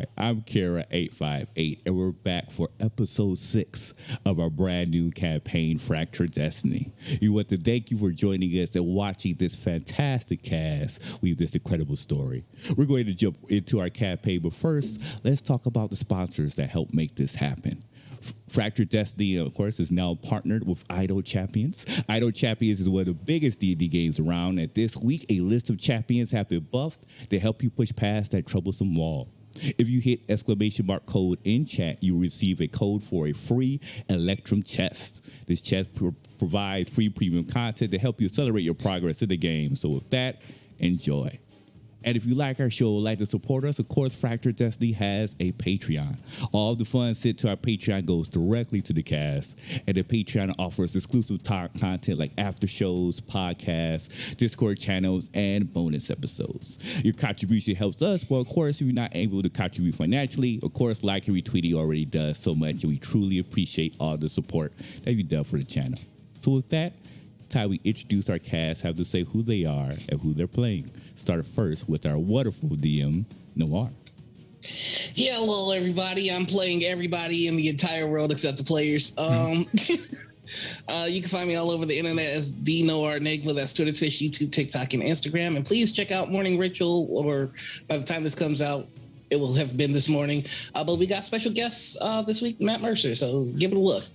Hi, I'm Kara858, and we're back for episode 6 of our brand new campaign, Fractured Destiny. We want to thank you for joining us and watching this fantastic cast weave this incredible story. We're going to jump into our campaign, but first, let's talk about the sponsors that help make this happen. Fractured Destiny, of course, is now partnered with Idle Champions. Idle Champions is one of the biggest D&D games around, and this week, a list of champions have been buffed to help you push past that troublesome wall. If you hit ! code in chat, you will receive a code for a free Electrum chest. This chest provides free premium content to help you accelerate your progress in the game. So with that, enjoy. And if you like our show, like to support us, of course, Fractured Destiny has a Patreon. All the funds sent to our Patreon goes directly to the cast. And the Patreon offers exclusive content like after shows, podcasts, Discord channels, and bonus episodes. Your contribution helps us, but of course, if you're not able to contribute financially, of course, like and retweeting already does so much, and we truly appreciate all the support that you've done for the channel. So with that, it's time we introduce our cast, have to say who they are and who they're playing. Start first with our wonderful DM, Noir. Yeah, hello everybody. I'm playing everybody in the entire world except the players. You can find me all over the internet as the Noir Enigma. That's Twitter, Twitch, YouTube, TikTok, and Instagram. And please check out Morning Ritual, or by the time this comes out, it will have been this morning. But we got special guests this week, Matt Mercer. So give it a look.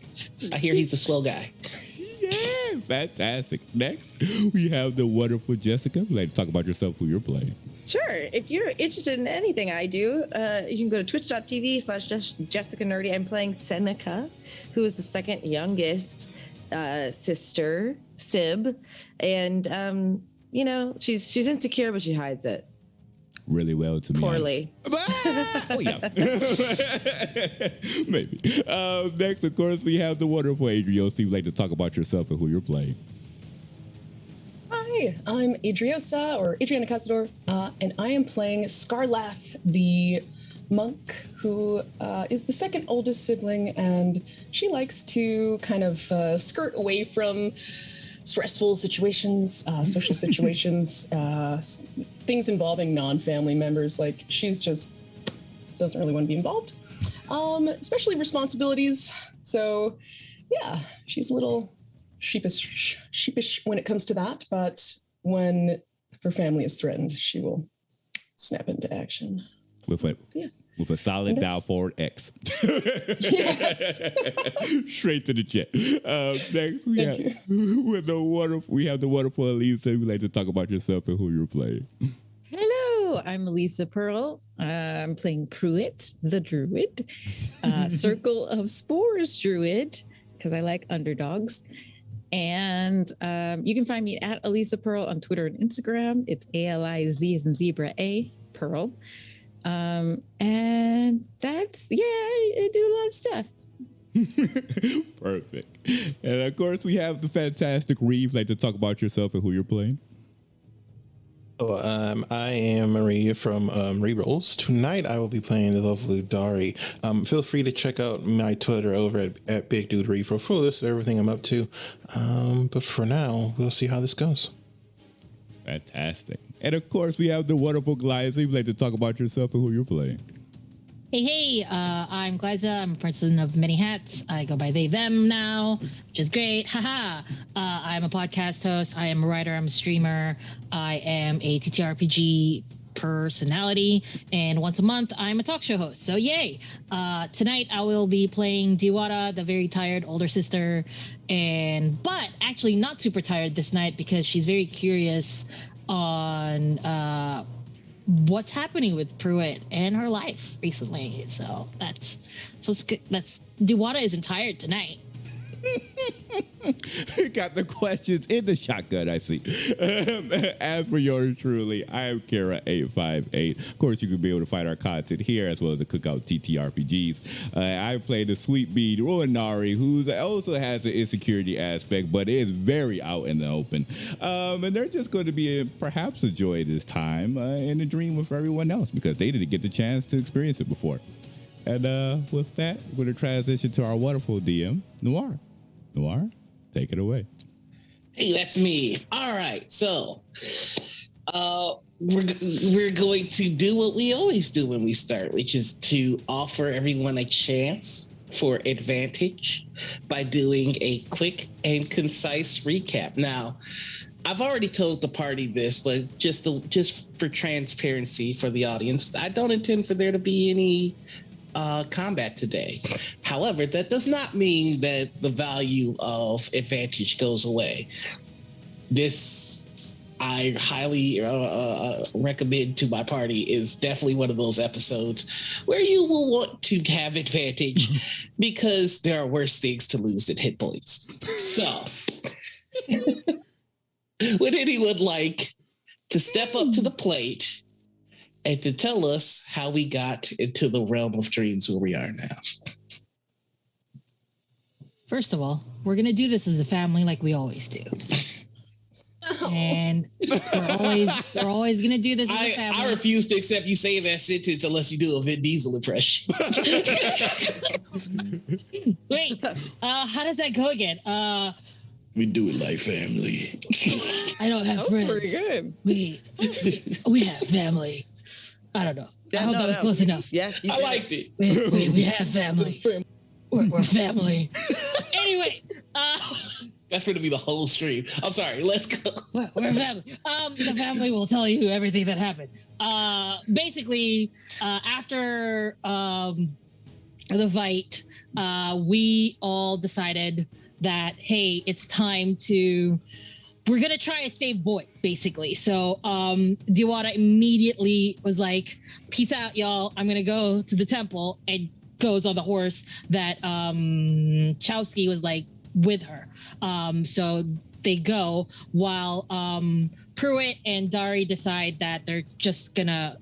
I hear he's a swell guy. Yeah, fantastic. Next, we have the wonderful Jessica. Would you like to talk about yourself, who you're playing? Sure. If you're interested in anything I do, you can go to twitch.tv/Jessica Nerdy. I'm playing Seneca, who is the second youngest sister, Sib. And, she's insecure, but she hides it. Really well to me. Poorly. Oh, yeah. Maybe. Next, of course, we have the wonderful Adriosa. You'd like to talk about yourself and who you're playing. Hi, I'm Adriosa, or Adriana Casador, and I am playing Scarlath, the monk who is the second oldest sibling, and she likes to kind of skirt away from stressful situations, social situations, things involving non-family members. Like, she's just doesn't really want to be involved, especially responsibilities. So yeah, she's a little sheepish when it comes to that, but when her family is threatened, she will snap into action. With a solid dial forward X. Yes. Straight to the chat. Next, we have the wonderful Elisa. We'd like to talk about yourself and who you're playing. Hello, I'm Elisa Pearl. I'm playing Pruitt, the druid, Circle of Spores druid, because I like underdogs. And you can find me at Elisa Pearl on Twitter and Instagram. It's ALIZ as in zebra A, Pearl. And that's, I do a lot of stuff. Perfect. And of course, we have the fantastic Reeve. Like to talk about yourself and who you're playing. I am Maria from Rerolls. Tonight I will be playing the lovely Dari. Feel free to check out my Twitter over at Big Dude Reeve for a full list of everything I'm up to. But for now, we'll see how this goes. Fantastic. And of course, we have the wonderful Glyza. You'd like to talk about yourself and who you're playing. Hey, I'm Glyza. I'm a person of many hats. I go by they, them now, which is great. Haha. I'm a podcast host. I am a writer. I'm a streamer. I am a TTRPG personality. And once a month, I'm a talk show host. So yay. Tonight, I will be playing Diwata, the very tired older sister. But actually not super tired this night because she's very curious on what's happening with Pruitt and her life recently. So it's good. Diwata isn't tired tonight. Got the questions in the shotgun, I see. As for yours truly, I am Kara858. Of course, you can be able to find our content here as well as the Cookout TTRPGs. I play the Sweet Bead Roanari, who also has an insecurity aspect, but is very out in the open. And they're just going to be perhaps a joy this time and a dream with everyone else because they didn't get the chance to experience it before. And with that, we're going to transition to our wonderful DM, Noir. Noir, take it away. Hey, that's me. All right. So, we're going to do what we always do when we start, which is to offer everyone a chance for advantage by doing a quick and concise recap. Now, I've already told the party this, but just for transparency for the audience, I don't intend for there to be any combat today. However, that does not mean that the value of advantage goes away. This I highly recommend to my party is definitely one of those episodes where you will want to have advantage because there are worse things to lose than hit points. So, would anyone like to step up to the plate and to tell us how we got into the realm of dreams where we are now? First of all, we're gonna do this as a family like we always do. And we're always gonna do this as a family. I refuse to accept you saying that sentence unless you do a Vin Diesel impression. Wait, how does that go again? We do it like family. I don't have That was friends. pretty good. We have family. I don't know. I hope that was close enough. Yes, you I did. liked it. We have family. We're family. Anyway, That's going to be the whole stream. I'm sorry. Let's go. we're family. The family will tell you everything that happened. Basically, after the fight, we all decided that, hey, it's time to, we're going to try to save Boyd, basically. So Diwata immediately was like, peace out, y'all. I'm going to go to the temple, and goes on the horse that Chowski was like with her. So they go while Pruitt and Dari decide that they're just gonna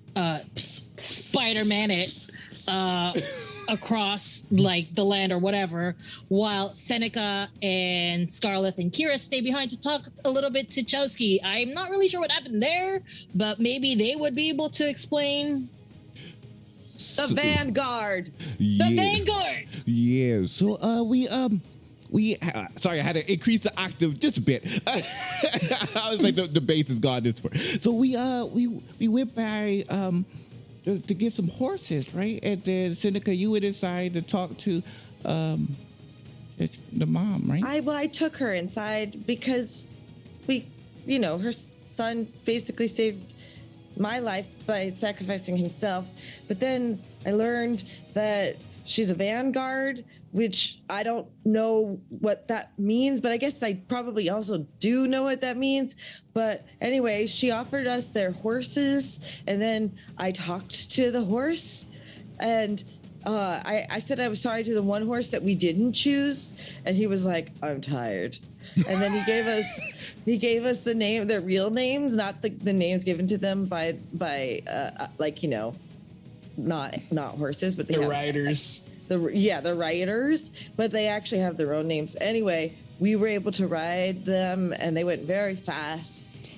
Spider-Man it across like the land or whatever, while Seneca and Scarlett and Kira stay behind to talk a little bit to Chowski. I'm not really sure what happened there, but maybe they would be able to explain. The Vanguard. The Vanguard. Yeah. So we sorry, I had to increase the octave just a bit. I was like, the bass is gone this far. So we went by to get some horses, right? And then Seneca, you went inside to talk to the mom, right? I took her inside because her son basically saved my life by sacrificing himself. But then I learned that she's a Vanguard, which I don't know what that means, but I guess I probably also do know what that means. But anyway, she offered us their horses, and then I talked to the horse, and I said I was sorry to the one horse that we didn't choose, and he was like, I'm tired. And then he gave us their real names, not the names given to them by not horses, but The riders. the riders, but they actually have their own names. Anyway, we were able to ride them, and they went very fast.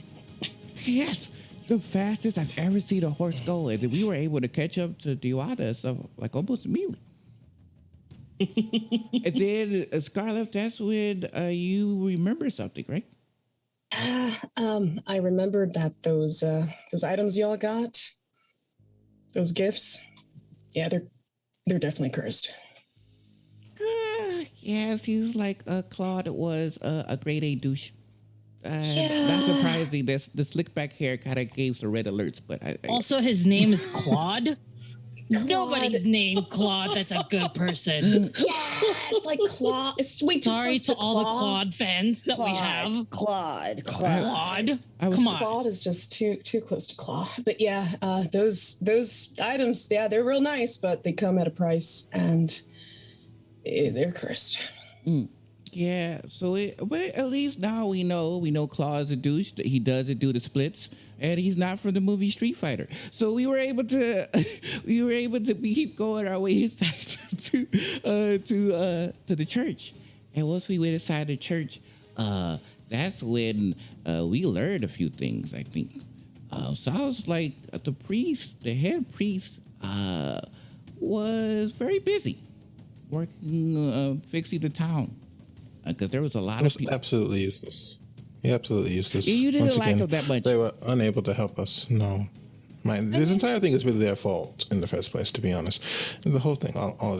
Yes, the fastest I've ever seen a horse go, and we were able to catch up to Diwata, so like almost immediately. And then Scarlett, that's when you remember something, right? I remembered that those items y'all got, those gifts, yeah, they're definitely cursed. Yeah, seems like Claude was a grade A douche. Yeah. Not surprising. The slick back hair kind of gave some red alerts, but Also, his name is Claude. Nobody's named Claude. That's a good person. Yeah, it's like Claude. It's way too Sorry close to to all the Claude fans that we have. Claude. Claude, I was- come on. Claude is just too close to Claw. But yeah, those items, yeah, they're real nice, but they come at a price, and they're cursed. Yeah, so but at least now we know Claude's a douche. He doesn't do the splits, and he's not from the movie Street Fighter. So we were able to keep going our way inside to the church. And once we went inside the church, that's when we learned a few things, I think. So I was like, the head priest, was very busy working, fixing the town. Because there was a lot It was of people. absolutely useless. absolutely useless. You didn't Once like again, them that much. They were unable to help us. No. This entire thing is really their fault in the first place, to be honest. And the whole thing, all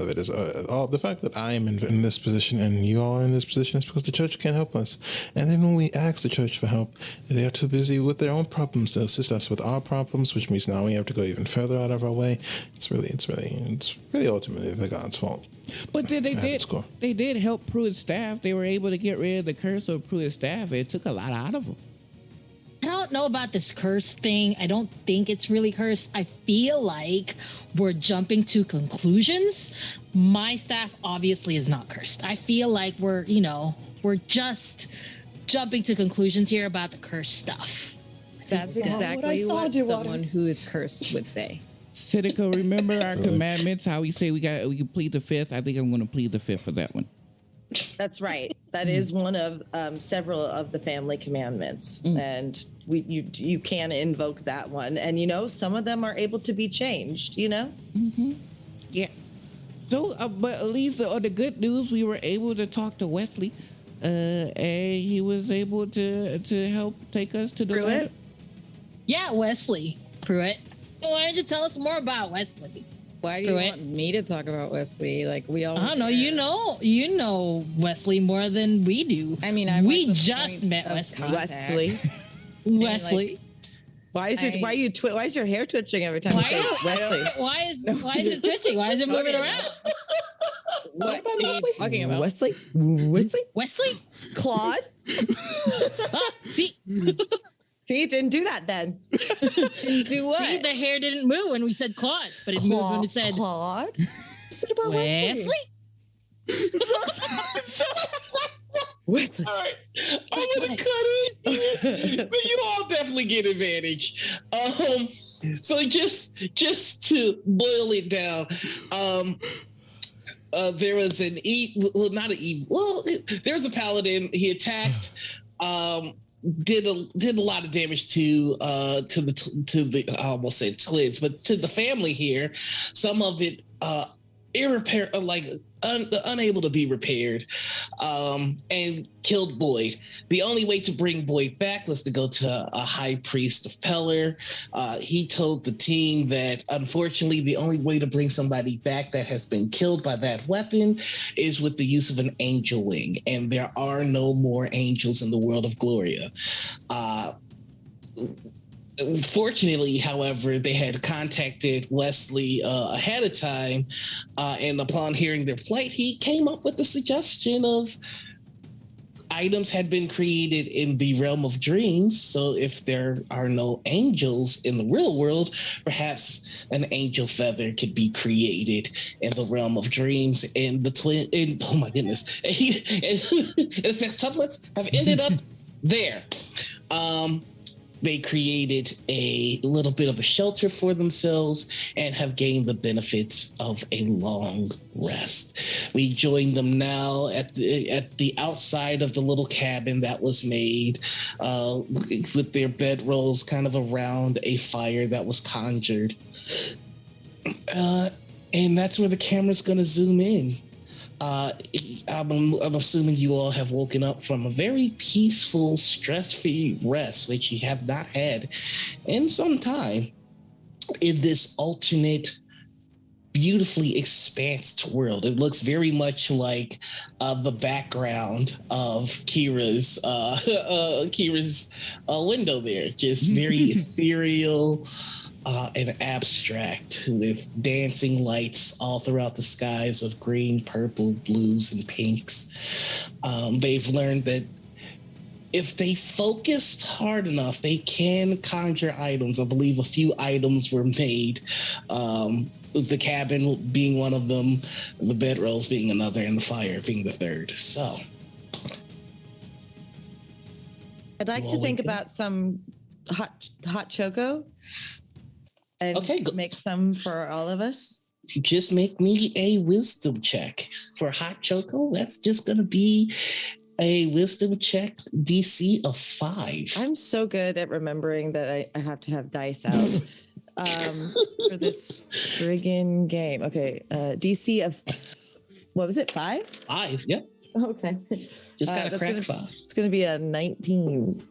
of it is all the fact that I am in this position and you all are in this position is because the church can't help us. And then when we ask the church for help, they are too busy with their own problems to assist us with our problems, which means now we have to go even further out of our way. It's really ultimately the God's fault. But then At its core. they did help Pruitt's staff. They were able to get rid of the curse of Pruitt's staff. It took a lot out of them. I don't know about this curse thing. I don't think it's really cursed. I feel like we're jumping to conclusions. My staff obviously is not cursed. I feel like we're just jumping to conclusions here about the cursed stuff. That's What I exactly saw, what Dewater. someone who is cursed would say. Seneca, remember our commandments? How we say we can plead the fifth? I think I'm going to plead the fifth for that one. That's right. That is one of several of the family commandments, and you can invoke that one. And some of them are able to be changed. Yeah. So, but at least on the good news, we were able to talk to Wesley, and he was able to help take us to the Pruitt? letter. Yeah, Wesley Pruitt. Why don't you tell us more about Wesley? Why do you want me to talk about Wesley? Like we all. I don't know. You know Wesley more than we do. I mean, I'm we at the just point met of Wesley. contact. Wesley. Why is your hair twitching every time you say Wesley? Why is it twitching? Why is it moving around? What are you talking about? Wesley? Wesley? Claude? See, See, it didn't do that then. Do what? see, the hair didn't move when we said Claude, but it moved when it said Claude? Sit about Wesley. Wesley. All right, I'm gonna cut it, but you all definitely get advantage. So just to boil it down, there was there was a paladin. He attacked, did a lot of damage to the I almost said twins, but to the family here. Some of it unable to be repaired, and killed Boyd. The only way to bring Boyd back was to go to a high priest of Peller. He told the team that unfortunately the only way to bring somebody back that has been killed by that weapon is with the use of an angel wing, and there are no more angels in the world of Gloria. Fortunately, however, they had contacted Wesley ahead of time, and upon hearing their plight, he came up with the suggestion of items had been created in the realm of dreams. So if there are no angels in the real world, perhaps an angel feather could be created in the realm of dreams. And oh my goodness, and the sextuplets have ended up there. They created a little bit of a shelter for themselves and have gained the benefits of a long rest. We join them now at the outside of the little cabin that was made, with their bedrolls kind of around a fire that was conjured. And that's where the camera's going to zoom in. I'm assuming you all have woken up from a very peaceful, stress-free rest, which you have not had in some time, in this alternate, beautifully expansed world. It looks very much like the background of Kira's window there, just very ethereal and abstract, with dancing lights all throughout the skies of green, purple, blues, and pinks. They've learned that if they focused hard enough, they can conjure items. I believe a few items were made, the cabin being one of them, the bedrolls being another, and the fire being the third. So I'd like to think about some hot choco and make some for all of us. Just make me a wisdom check for hot choco. That's just going to be a wisdom check DC of 5. I'm so good at remembering that I have to have dice out for this friggin' game. Okay, DC of, what was it, 5? 5, yep. Okay. Just got a that's crack gonna- 5. It's going to be a 19.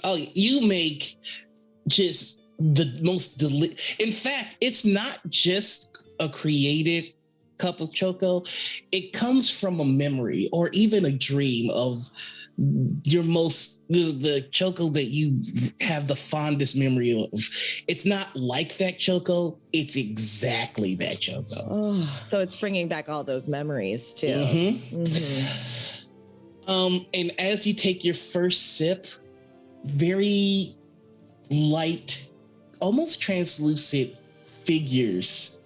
Oh, you make just the most in fact, it's not just a created cup of choco. It comes from a memory or even a dream of your the choco that you have the fondest memory of. It's not like that choco, it's exactly that choco. Oh, so it's bringing back all those memories too. Mhm. Mhm. And as you take your first sip, very light, almost translucent figures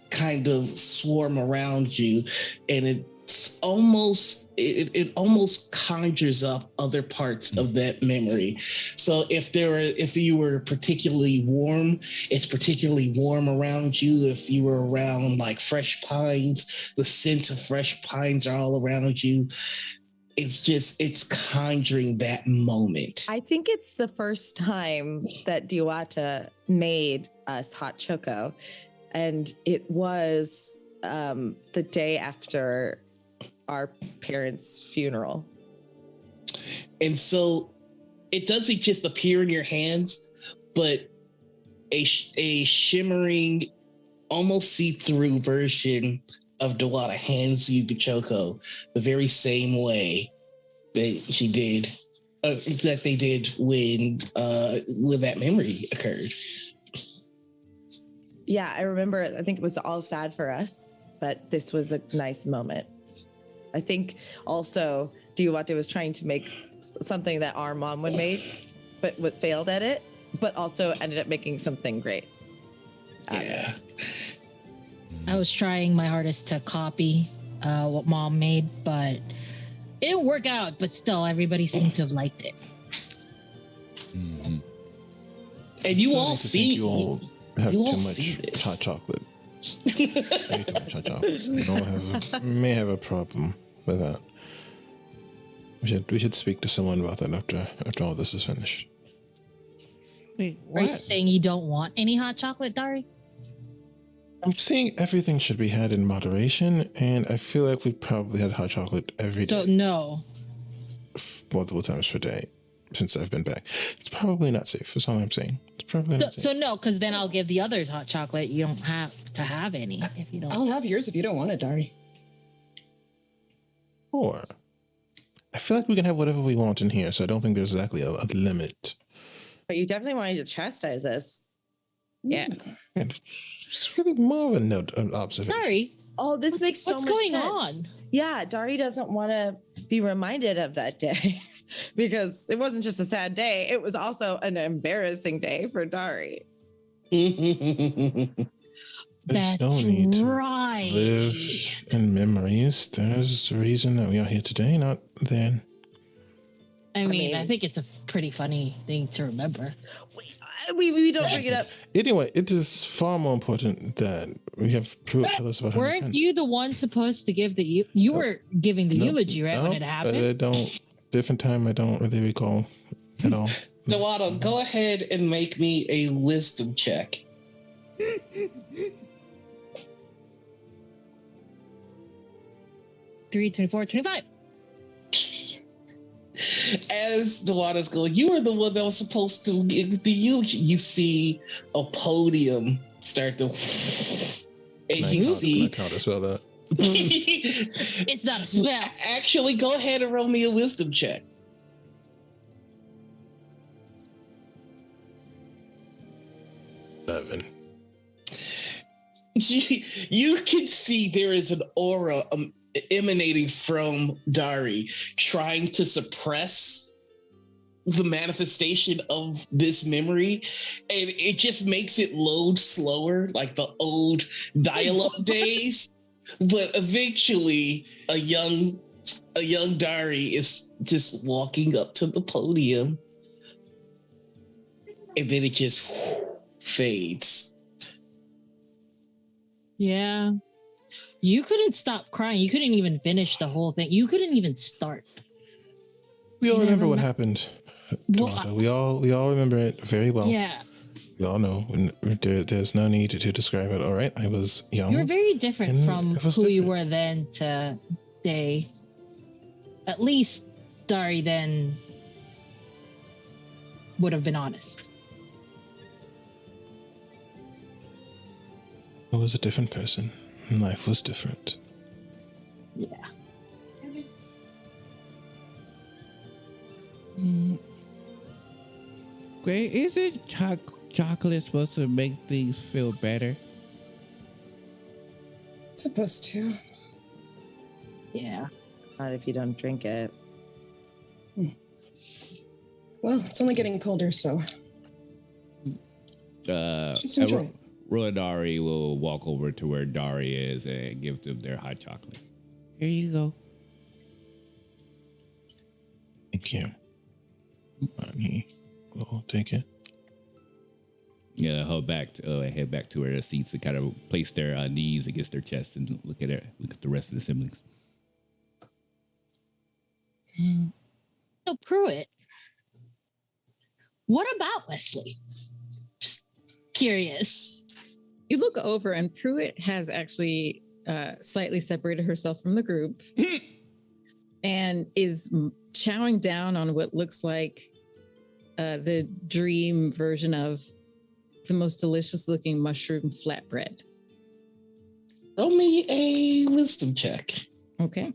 kind of swarm around you, and it's almost it almost conjures up other parts of that memory. So if you were particularly warm, it's particularly warm around you. If you were around like fresh pines, the scent of fresh pines are all around you. It's conjuring that moment. I think it's the first time that Diwata made us hot choco, and it was the day after our parents' funeral. And so it doesn't just appear in your hands, but a shimmering, almost see-through version of Dewata hands you the choco the very same way that she did, that they did when that memory occurred. Yeah, I remember. I think it was all sad for us, but this was a nice moment. I think also Diwata was trying to make something that our mom would make, but failed at it, but also ended up making something great. Yeah. I was trying my hardest to copy what mom made, but it didn't work out. But still, everybody seemed to have liked it. Mhm. And you Starting all to think see, you all have you too all see much this. hot chocolate. Way too much hot chocolate. You may have a problem with that. We should speak to someone about that after all this is finished. Wait, Are you what? saying you don't want any hot chocolate, Dari? I'm saying everything should be had in moderation, and I feel like we've probably had hot chocolate every So day, no. multiple times per day since I've been back. It's probably not safe. That's all I'm saying. It's probably not safe. So no, because then I'll give the others hot chocolate. You don't have to have any if you don't. I'll have yours if you don't want it, Dari. Or I feel like we can have whatever we want in here, so I don't think there's exactly a limit. But you definitely wanted to chastise us. Yeah. And it's really more of a note of observation. Sorry. Oh, this makes so What's much going sense. on? Yeah, Dari doesn't want to be reminded of that day because it wasn't just a sad day; it was also an embarrassing day for Dari. There's That's no need to right. live in memories. There's a reason that we are here today, not then. I mean- think it's a pretty funny thing to remember. We don't bring it up. Anyway, it is far more important that we have Pruitt tell us about her Weren't friend. you the one supposed to give the you were giving the No, eulogy, right, when it happened? I don't. Different time. I don't really recall at all. Dewata, go ahead and make me a wisdom check. 3, 24, 25. As Dewata's going, you were the one that was supposed to give the eulogy. You see a podium start to, as you see. Count as well that. It's not a spell. Actually, go ahead and roll me a wisdom check. You can see there is an aura emanating from Dari, trying to suppress the manifestation of this memory, and it just makes it load slower, like the old dial-up days. But eventually, a young Dari is just walking up to the podium, and then it just fades. Yeah. You couldn't stop crying. You couldn't even finish the whole thing. You couldn't even start. We all You remember never what met- happened. Well, Toronto. We all remember it very well. Yeah. We all know. There's no need to describe it. All right, I was young. You were very different And from it was who you different. were then to day, at least Dari then would have been honest. I was a different person. Life was different. Yeah. Great. Isn't chocolate supposed to make things feel better? It's supposed to. Yeah. Not if you don't drink it. Well, it's only getting colder, so just enjoy it. Rodari will walk over to where Dari is and give them their hot chocolate. Here you go. Thank you. He will take it. Yeah, head back to where their seats and kind of place their knees against their chest and look at the rest of the siblings. So Pruitt, what about Wesley? Just curious. You look over, and Pruitt has actually slightly separated herself from the group and is chowing down on what looks like the dream version of the most delicious looking mushroom flatbread. Roll me a wisdom check. Okay.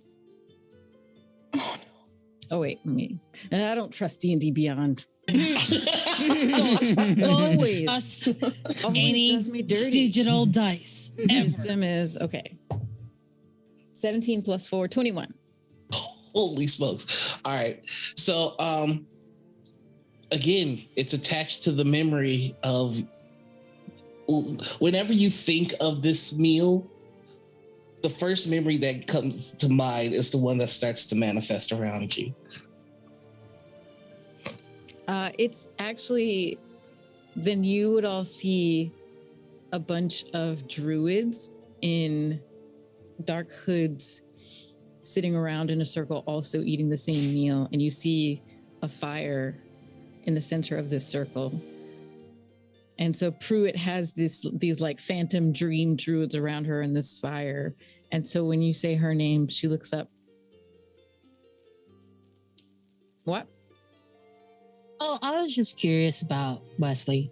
Oh wait, I don't trust D&D Beyond. Always. Trust Always any does me dirty. digital dice. Ever. Wisdom is okay. 17 plus 4, 21. Holy smokes. All right. So again, it's attached to the memory of whenever you think of this meal, the first memory that comes to mind is the one that starts to manifest around you. It's actually, then you would all see a bunch of druids in dark hoods sitting around in a circle, also eating the same meal. And you see a fire in the center of this circle. And so Pruitt has these like phantom dream druids around her in this fire. And so when you say her name, she looks up. What? Oh, I was just curious about Wesley.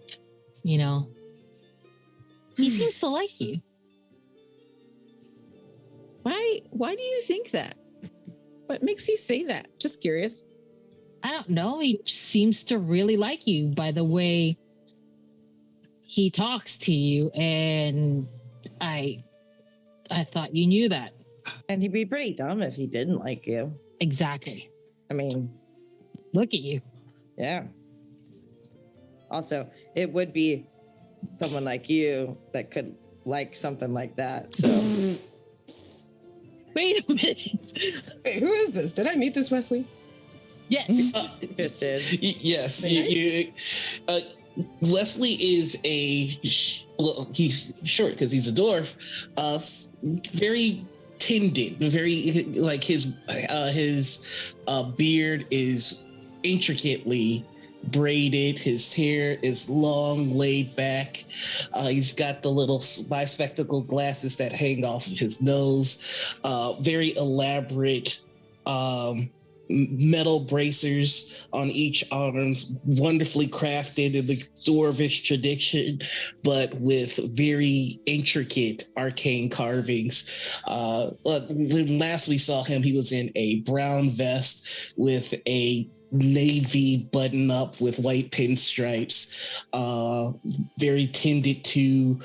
You know, he seems to like you. Why do you think that? What makes you say that? Just curious. I don't know. He seems to really like you by the way he talks to you, and I thought you knew that. And he'd be pretty dumb if he didn't like you. Exactly. I mean, Look at you. yeah. Also, it would be someone like you that could like something like that. So Wait a minute. Wait, who is this? Did I meet this Wesley? Yes. just did. Yes. Wesley is he's short because he's a dwarf. Very tended, very like his beard is intricately braided. His hair is long, laid back. He's got the little bispectacle glasses that hang off of his nose. Very elaborate metal bracers on each arms, wonderfully crafted in the dwarvish tradition, but with very intricate arcane carvings. When last we saw him, he was in a brown vest with a navy button up with white pinstripes, very tended to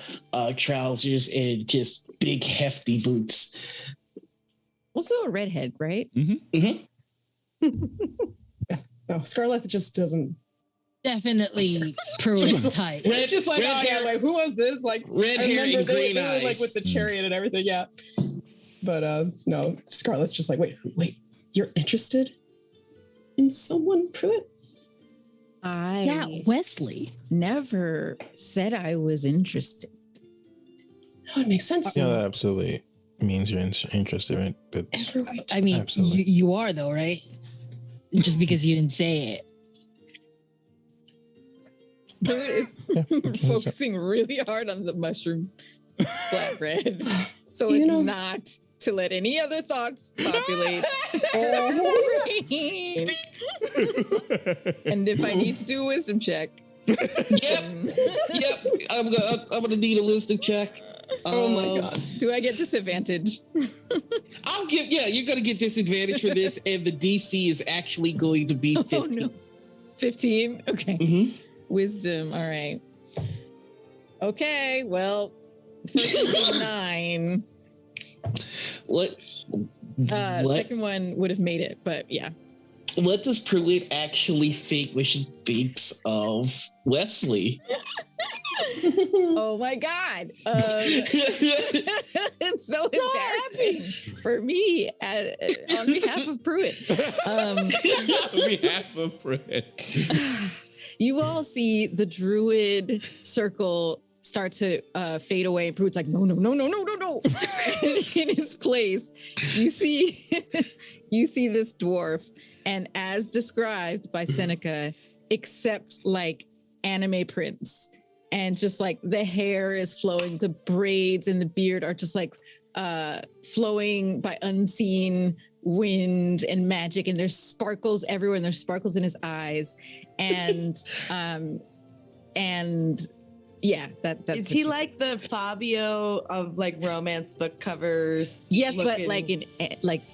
trousers, and just big hefty boots. Also a redhead, right? No, Scarlett just doesn't. Definitely Pruitt's type. Red, Just like, red oh yeah, hair, like who was this? Like red I hair remember and green they were, like eyes. with the chariot and everything, yeah. But no, Scarlett's just like, wait, you're interested in someone, Pruitt? Yeah, Wesley. never said I was interested. No, it makes sense. Yeah, that absolutely means you're interested, right? But I mean, Absolutely. you are though, right? Just because you didn't say it. Pruitt is focusing really hard on the mushroom flatbread. So You it's know- not to let any other thoughts populate. And if I need to do a wisdom check. Yep. I'm gonna need a wisdom check. Oh my god. Do I get disadvantage? You're gonna get disadvantage for this, and the DC is actually going to be 15. Oh, no. 15? Okay. Mhm. Wisdom. All right. Okay. Well, first one was 9. What Second one would have made it, but yeah. what does Pruitt actually think when she thinks of Wesley? Oh my God. It's so embarrassing for me on behalf of Pruitt. On behalf of Fred. You all see the druid circle start to fade away. And Pruitt's like, no. In his place, you see this dwarf, and as described by Seneca, except like anime prints, and just like the hair is flowing, the braids and the beard are just like flowing by unseen wind and magic, and there's sparkles everywhere, and there's sparkles in his eyes, and yeah, that's Is he like the Fabio of like romance book covers? yes, but looking- like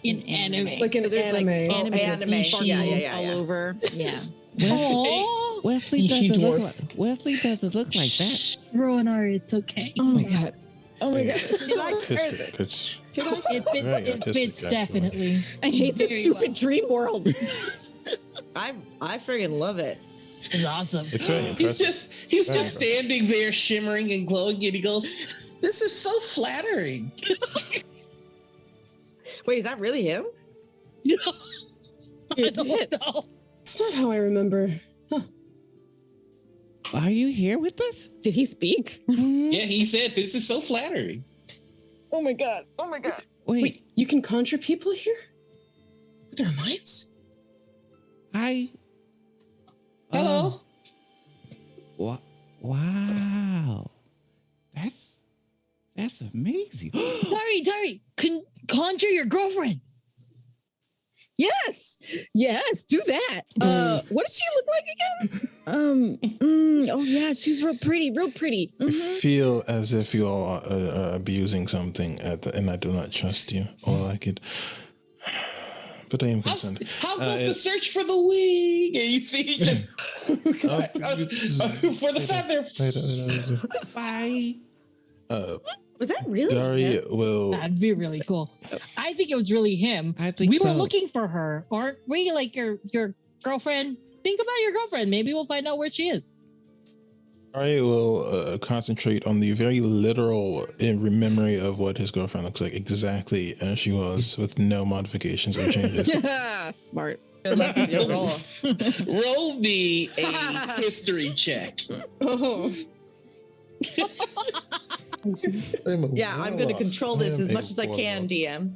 in anime. Like an so there's anime. like Oh, anime, anime. sparkles Yeah. all over. Yeah. Oh, Wesley Is she doesn't look dwarf? like Wesley doesn't look like that. Rowan, it's okay. Oh my god. Oh my god. It's This is like artistic. It's It fits, Very it artistic, fits actually. definitely. I hate this Very stupid well. dream world. I friggin' love it. It's awesome. it's very impressive. He's Very just standing there shimmering and glowing, and he goes, "This is so flattering." Wait, is that really him? Is it? It's not how I remember. Are you here with us? Did he speak? Yeah, he said, "This is so flattering." Oh my god. Oh my god. Wait, you can conjure people here? With their minds? Hi. Hello. Wow. That's amazing. Dari, conjure your girlfriend. Yes, do that. What did she look like again? Oh yeah, she's real pretty. I feel as if you all are abusing something and I do not trust you or like it. But I am concerned. How goes the search for the wing? And you see, he just for the feather. Bye. Was that really Dari him? will. That'd be really cool. I think it was really him. I think we were so. looking for her, aren't we? Like your girlfriend. Think about your girlfriend. Maybe we'll find out where she is. Dari will concentrate on the very literal memory of what his girlfriend looks like exactly as she was, with no modifications or changes. Smart. Good luck with your roll. Roll me a history check. Oh. Yeah, I'm going to control this as much as I can, DM.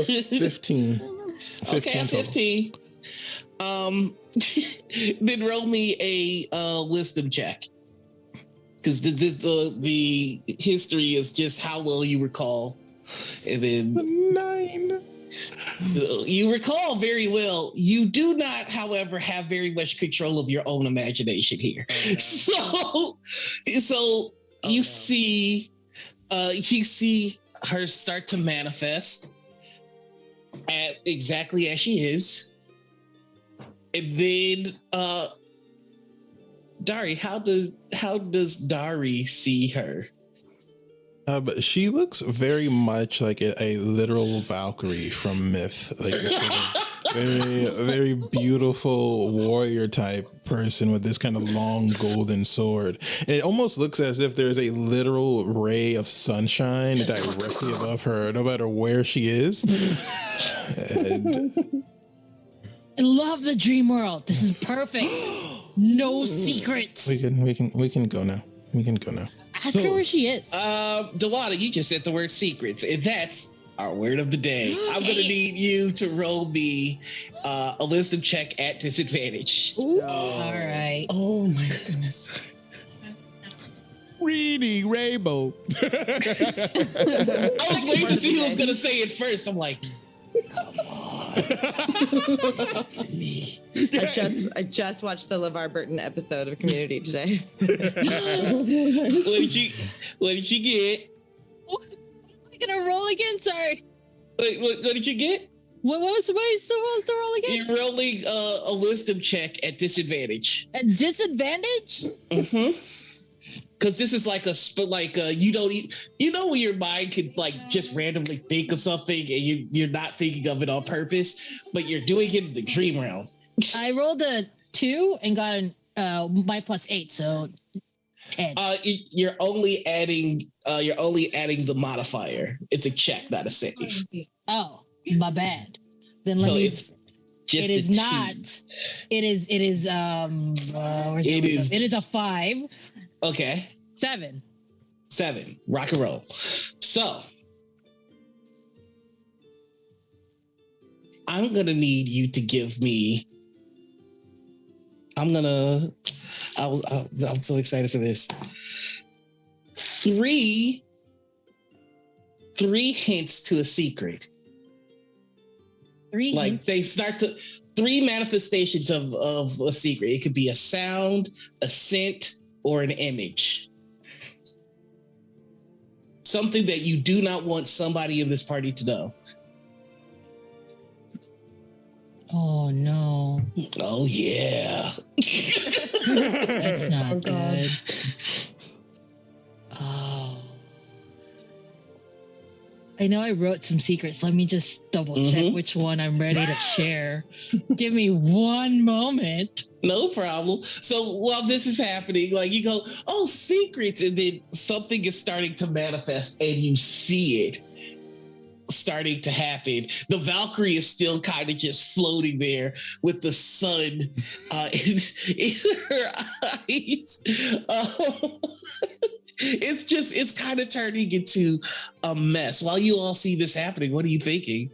15. 15 Okay, total. 15. Then roll me a wisdom check, because the history is just how well you recall, and then 9. you recall very well. You do not, however, have very much control of your own imagination here. So you see her start to manifest at exactly as she is. And then Dari, how does Dari see her? But she looks very much like a literal Valkyrie from myth, like this sort of very, very beautiful warrior type person with this kind of long golden sword. And it almost looks as if there's a literal ray of sunshine directly above her, no matter where she is. And I love the dream world. This is perfect. No secrets. we can go now. We can go now. Ask her where she is. Dewada, you just said the word secrets, and that's our word of the day. I'm gonna need you to roll me a wisdom check at disadvantage. All right. Oh my goodness. Reading Rainbow. I was waiting to see who was gonna say it first. I'm like, come on. To me. I just watched the LeVar Burton episode of Community today. What did you get? I'm gonna roll again. Sorry. Wait, what did you get? What was the roll again? You're rolling a wisdom check at disadvantage. A disadvantage? Mm-hmm. Because this is like you don't when your mind could like just randomly think of something and you're not thinking of it on purpose, but you're doing it in the dream realm. I rolled a 2 and got my +8, so 10. You're only adding the modifier. It's a check, not a save. Oh, my bad. Then So it's just it is a not. It is it is a 5. Okay. 7. 7. Rock and roll. So I'm gonna need you to give me. I'm so excited for this. Three hints to a secret. 3 Like hints. they start to 3 manifestations of a secret. It could be a sound, a scent, or an image. Something that you do not want somebody in this party to know. Oh no. Oh yeah. That's not Oh, God. good. Oh. I know I wrote some secrets. Let me just double check which one I'm ready to share. Give me one moment. No problem. So while this is happening, like you go, oh, secrets, and then something is starting to manifest and you see it starting to happen. The Valkyrie is still kind of just floating there with the sun in her eyes. It's kind of turning into a mess. While you all see this happening, what are you thinking?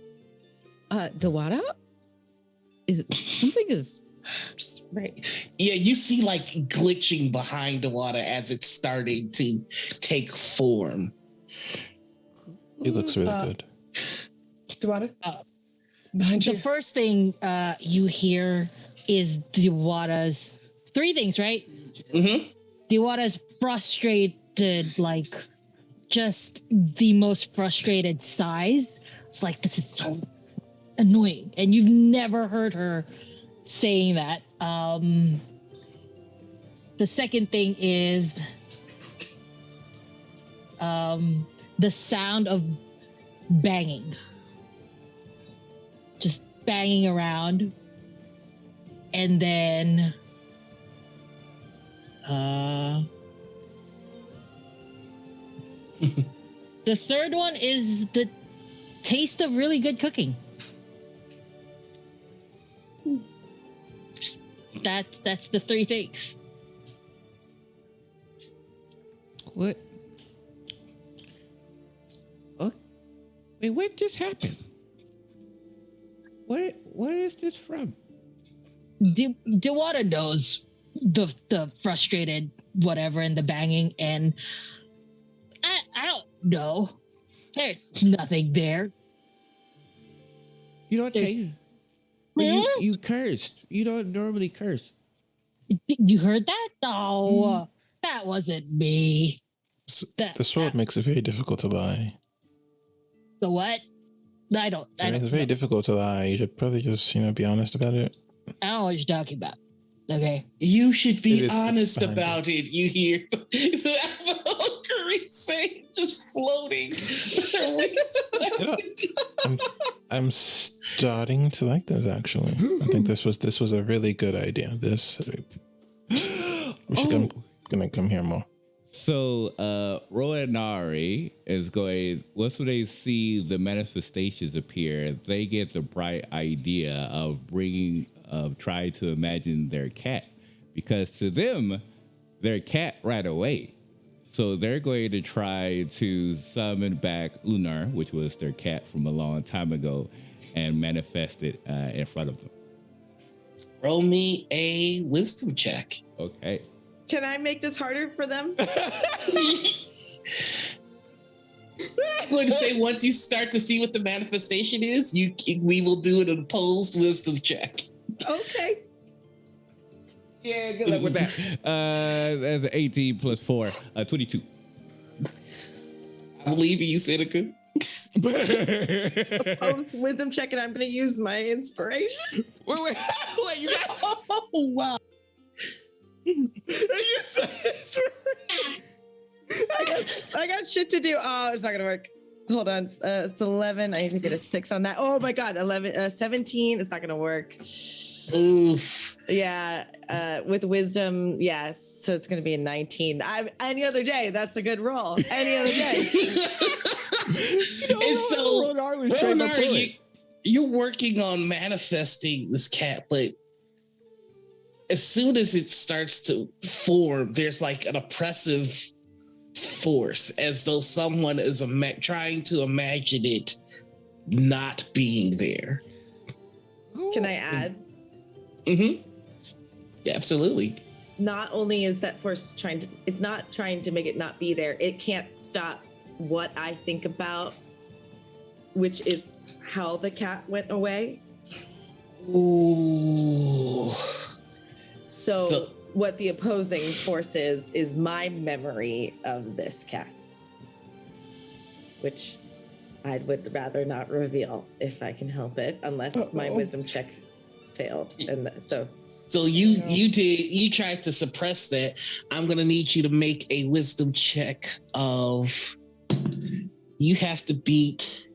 Dawada? Something is just right. Yeah, you see like glitching behind the water as it's starting to take form. He looks really good. Dawada? Uh, Behind The you. first thing you hear is Dewada's 3 things, right? Mm-hmm. Dewada's frustrated, like just the most frustrated sighs. It's like, this is so annoying. And you've never heard her saying that. The second thing is the sound of banging. Just banging around. And then the third one is the taste of really good cooking. Just that's the 3 things. What? Oh, wait, what just happened? Where is this from? Dewada knows the frustrated whatever and the banging, and I don't know. There's nothing there. You don't There's- think? Huh? You cursed. You don't normally curse. You heard that? No, that wasn't me. The sword makes it very difficult to lie. The what? I don't It makes it very difficult to lie. You should probably just, be honest about it. I don't know what you're talking about. Okay. You should It be is honest behind about it. You hear the Valkyrie saying, just floating. I'm starting to like this actually. I think this was a really good idea. We should gonna come here more. So, Roanari is going, once when they see the manifestations appear, they get the bright idea of trying to imagine their cat. Because to them, their cat ran away. So they're going to try to summon back Unar, which was their cat from a long time ago, and manifest it in front of them. Roll me a wisdom check. Okay. Can I make this harder for them? I'm going to say once you start to see what the manifestation is, we will do an opposed wisdom check. Okay. Yeah, good luck with that. That's an 18 plus 4, 22. I believe in you, Seneca. Post wisdom check, and I'm going to use my inspiration. Wait, you got. Oh, wow. I got shit to do. Oh, it's not going to work. Hold on. It's 11. I need to get a 6 on that. Oh my God. 17. It's not going to work. Oof. Yeah. With wisdom. Yes. So it's going to be a 19. Any other day. That's a good roll. Any other day. And so, Ronari, you're working on manifesting this cat, but as soon as it starts to form, there's like an oppressive force, as though someone is trying to imagine it not being there. Can I add? Mm-hmm. Yeah, absolutely. Not only is that force it's not trying to make it not be there. It can't stop what I think about, which is how the cat went away. Ooh. So what the opposing force is my memory of this cat, which I would rather not reveal if I can help it, unless my wisdom check failed. And so you tried to suppress that. I'm gonna need you to make a wisdom check of. You have to beat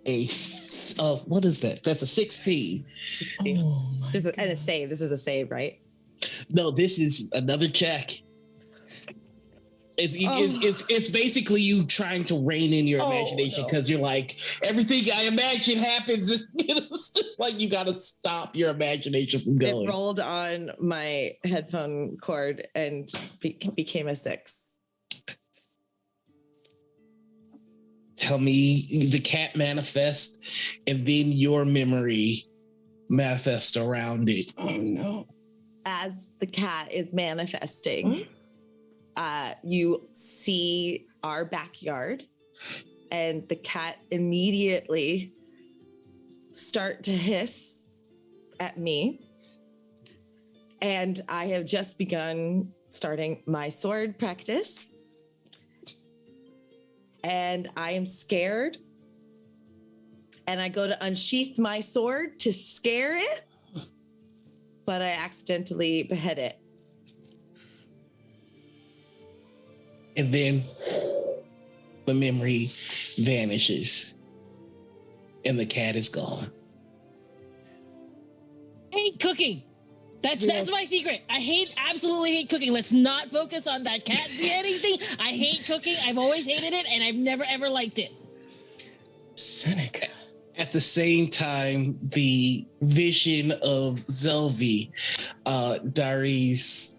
what is that? That's a 16. 16. Oh And a save. This is a save, right? No, this is another check. It's basically you trying to rein in your imagination because you're like, everything I imagine happens. It's just like you got to stop your imagination from going. It rolled on my headphone cord and became a 6. Tell me the cat manifest and then your memory manifest around it. Oh no. As the cat is manifesting, you see our backyard, and the cat immediately start to hiss at me. And I have just begun starting my sword practice. And I am scared. And I go to unsheath my sword to scare it, but I accidentally behead it. And then the memory vanishes and the cat is gone. I hate cooking. That's my secret. I absolutely hate cooking. Let's not focus on that cat beheading thing. I hate cooking. I've always hated it, and I've never ever liked it. Seneca. At the same time, the vision of Zelvi, Dari's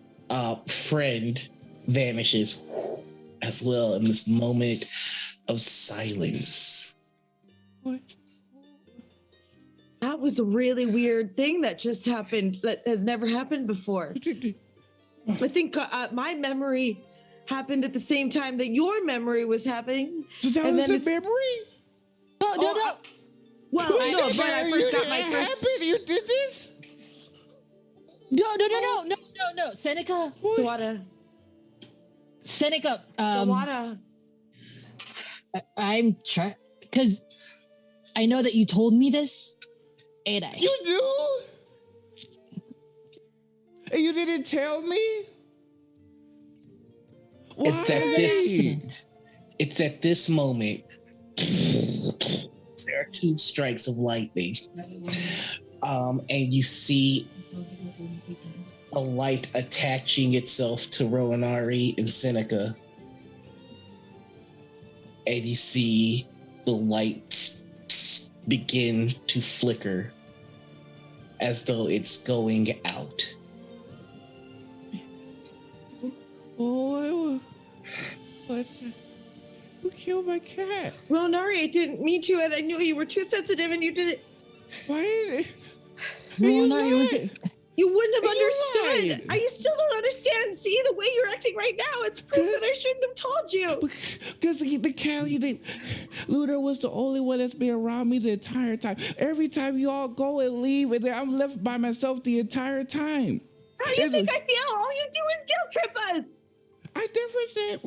friend, vanishes as well in this moment of silence. What? That was a really weird thing that just happened that has never happened before. I think my memory happened at the same time that your memory was happening. So that And was then a memory? No. Well, no, but I first got my first. You did this? No. Seneca. Dawada. Seneca. Dawada. I'm trying because I know that you told me this, and You do? And you didn't tell me? Why? It's at this moment. There are 2 strikes of lightning. And you see a light attaching itself to Rowanari and Seneca. And you see the lights begin to flicker as though it's going out. Oh, what? Who killed my cat? Well, Nari, I didn't mean to, and I knew you were too sensitive, and you did it. Why did it? Well, You no, it was lied. You wouldn't have You understood. lied. I still don't understand. See the way you're acting right now. It's proof that I shouldn't have told you. Because the county, Luther was the only one that's been around me the entire time. Every time you all go and leave, and then I'm left by myself the entire time. How do you think I feel? All you do is guilt trip us. I never said.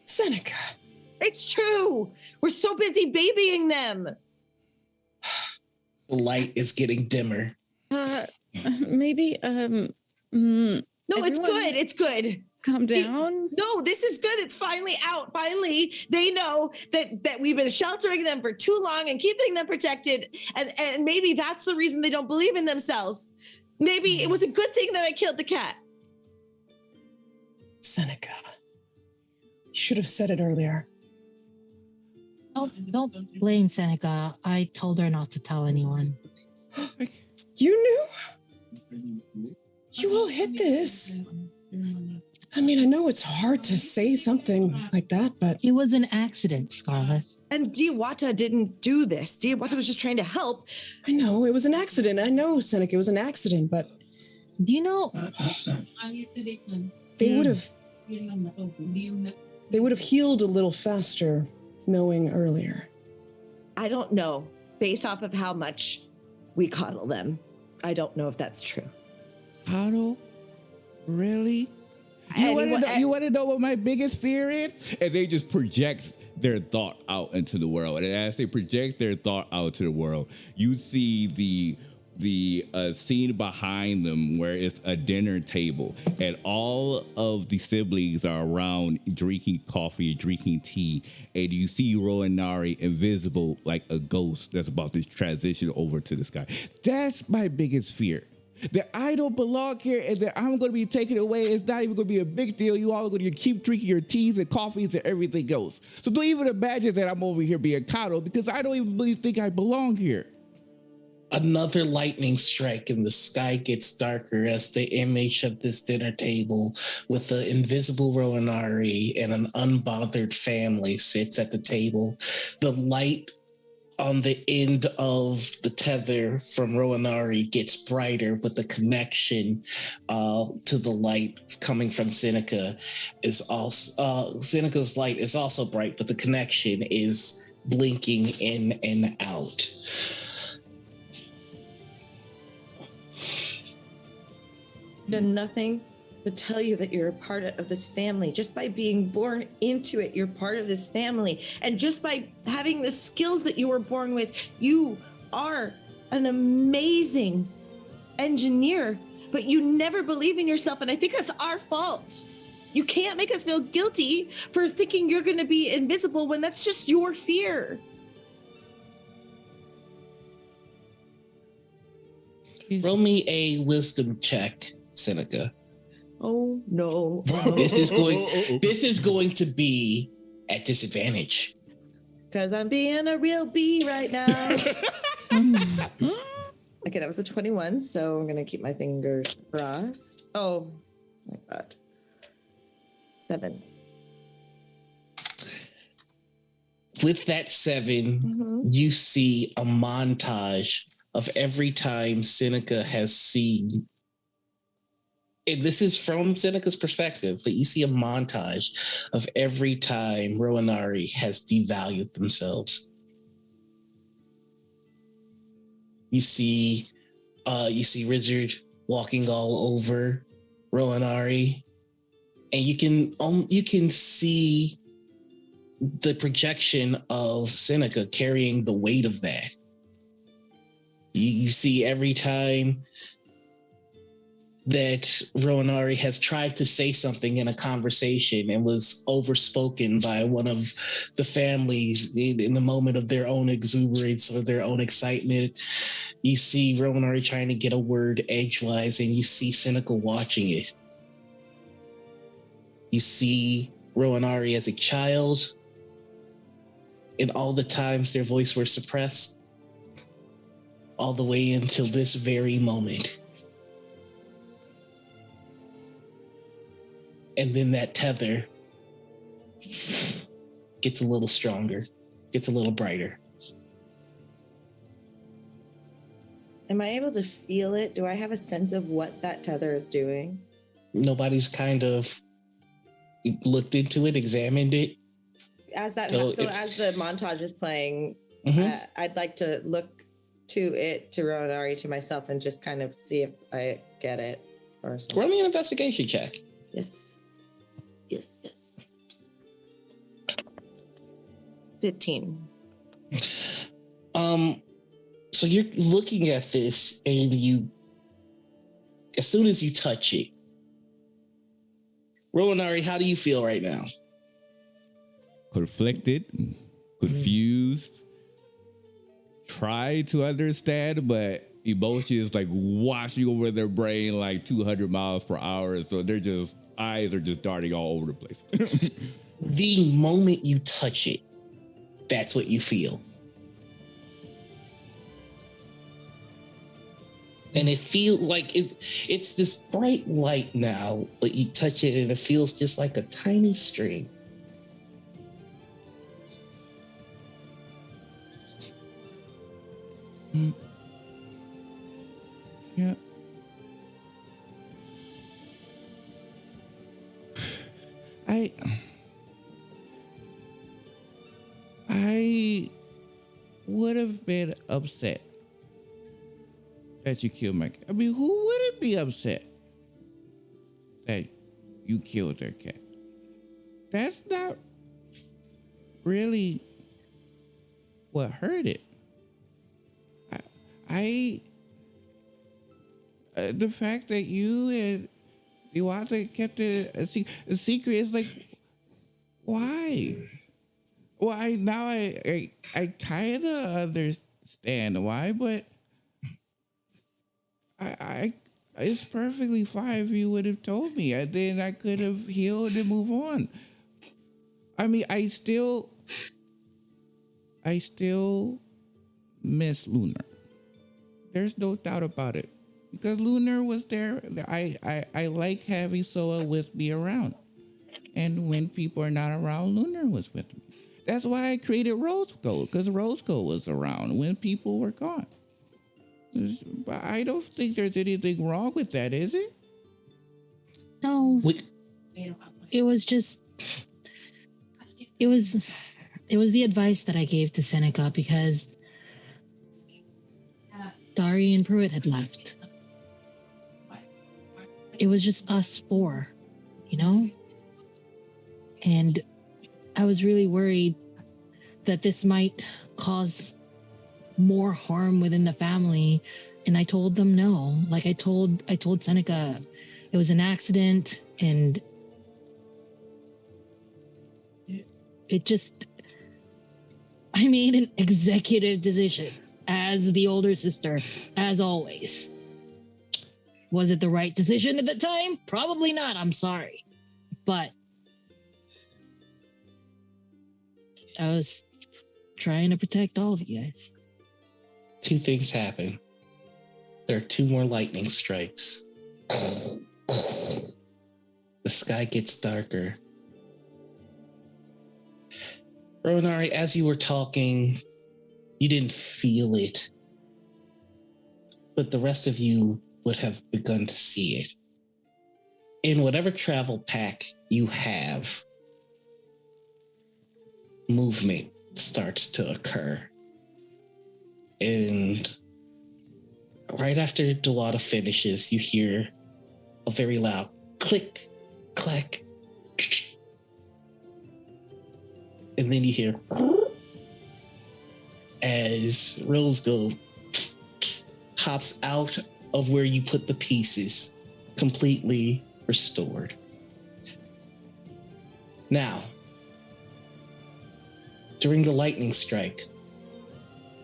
Seneca. It's true. We're so busy babying them. The light is getting dimmer. Maybe No, it's Everyone- good. It's good. calm down. No, this is good. It's finally out. Finally, they know that we've been sheltering them for too long and keeping them protected. And maybe that's the reason they don't believe in themselves. Maybe it was a good thing that I killed the cat. Seneca. You should have said it earlier. Don't blame Seneca. I told her not to tell anyone. You knew? You all hit this. I mean, I know it's hard to say something like that, but It was an accident, Scarlet. And Diwata didn't do this. Diwata was just trying to help. I know it was an accident. I know, Seneca, it was an accident, but Do you know? they would have healed a little faster knowing earlier. I don't know. Based off of how much we coddle them, I don't know if that's true. Otto? Really? You Anyone- want to know what my biggest fear is? And they just project their thought out into the world. And as they project their thought out to the world, you see the scene behind them where it's a dinner table and all of the siblings are around drinking coffee, drinking tea, and you see Roanari invisible like a ghost that's about to transition over to the sky. That's my biggest fear. That I don't belong here and that I'm going to be taken away. It's not even going to be a big deal. You all are going to keep drinking your teas and coffees and everything else. So don't even imagine that I'm over here being coddled because I don't even really think I belong here. Another lightning strike and the sky gets darker as the image of this dinner table with the invisible Roanari and an unbothered family sits at the table. The light on the end of the tether from Roanari gets brighter, but the connection to the light coming from Seneca is also Seneca's light is also bright, but the connection is blinking in and out. Done nothing but tell you that you're a part of this family. Just by being born into it, you're part of this family. And just by having the skills that you were born with, you are an amazing engineer, but you never believe in yourself. And I think that's our fault. You can't make us feel guilty for thinking you're going to be invisible when that's just your fear. Roll me a wisdom check, Seneca. Oh no. This is going to be at disadvantage. Because I'm being a real bee right now. Okay, that was a 21, so I'm going to keep my fingers crossed. Oh, my God. 7. With that 7, you see a montage of every time Seneca has seen, and this is from Seneca's perspective, but you see a montage of every time Roanari has devalued themselves. You see Richard walking all over Roanari, and you can see the projection of Seneca carrying the weight of that. You see every time that Roanari has tried to say something in a conversation and was overspoken by one of the families in the moment of their own exuberance or their own excitement. You see Roanari trying to get a word edgewise, and you see Seneca watching it. You see Roanari as a child, and all the times their voice were suppressed, all the way until this very moment. And then that tether gets a little stronger, gets a little brighter. Am I able to feel it? Do I have a sense of what that tether is doing? Nobody's kind of looked into it, examined it. As that So as the montage is playing, Mhm. I'd like to look to it, to Ronari, to myself, and just kind of see if I get it or something. Roll me an investigation check. Yes. Yes, yes. 15. So you're looking at this, and as soon as you touch it, Rowanari, how do you feel right now? Conflicted, confused, try to understand, but emotions like washing over their brain like 200 miles per hour. So eyes are just darting all over the place. The moment you touch it, that's what you feel. And it feels like it's this bright light now, but you touch it and it feels just like a tiny string. Yeah. I would have been upset that you killed my cat. I mean, who wouldn't be upset that you killed their cat? That's not really what hurt it. The fact that you and Iwata kept it a secret is like, why? Well, I kind of understand why, but I it's perfectly fine if you would have told me, and then I could have healed and move on. I mean, I still miss Lunar. There's no doubt about it, because Lunar was there. I like having Soa with me around, and when people are not around, Lunar was with me. That's why I created Rose Gold, because Rose Gold was around when people were gone. But I don't think there's anything wrong with that, is it? No. It was just it was the advice that I gave to Seneca because Dari and Pruitt had left. It was just us four, you know? And I was really worried that this might cause more harm within the family, and I told them no. Like I told Seneca it was an accident, and I made an executive decision as the older sister, as always. Was it the right decision at the time? Probably not. I'm sorry. But I was trying to protect all of you guys. Two things happen. There are two more lightning strikes. The sky gets darker. Ronari, as you were talking, you didn't feel it, but the rest of you would have begun to see it. In whatever travel pack you have, movement starts to occur. And right after Dewada finishes, you hear a very loud click, clack, and then you hear as Rose Gold hops out of where you put the pieces, completely restored. Now, during the lightning strike,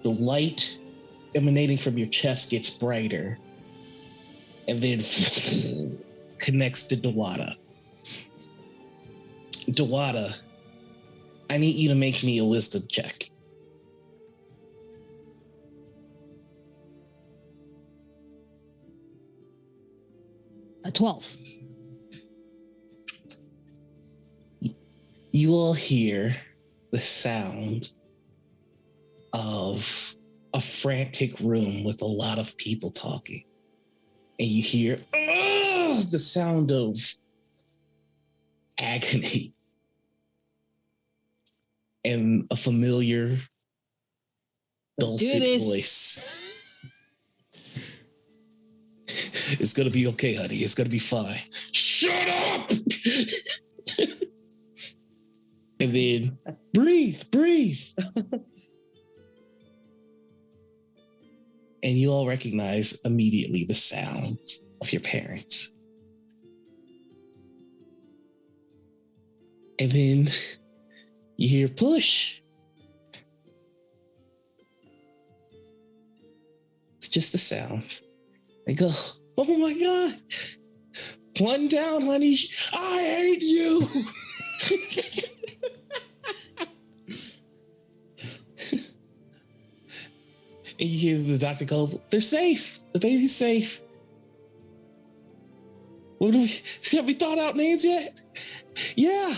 the light emanating from your chest gets brighter and then connects to Dewada. Dewada, I need you to make me a wisdom check. A 12. You all hear the sound of a frantic room with a lot of people talking. And you hear the sound of agony and a familiar dulcet voice. It's gonna be okay, honey. It's gonna be fine. Shut up! And then breathe. And you all recognize immediately the sound of your parents. And then you hear push. It's just the sound. They go, oh my God. One down, honey. I hate you. And you hear the doctor go, they're safe. The baby's safe. Have we thought out names yet? Yeah.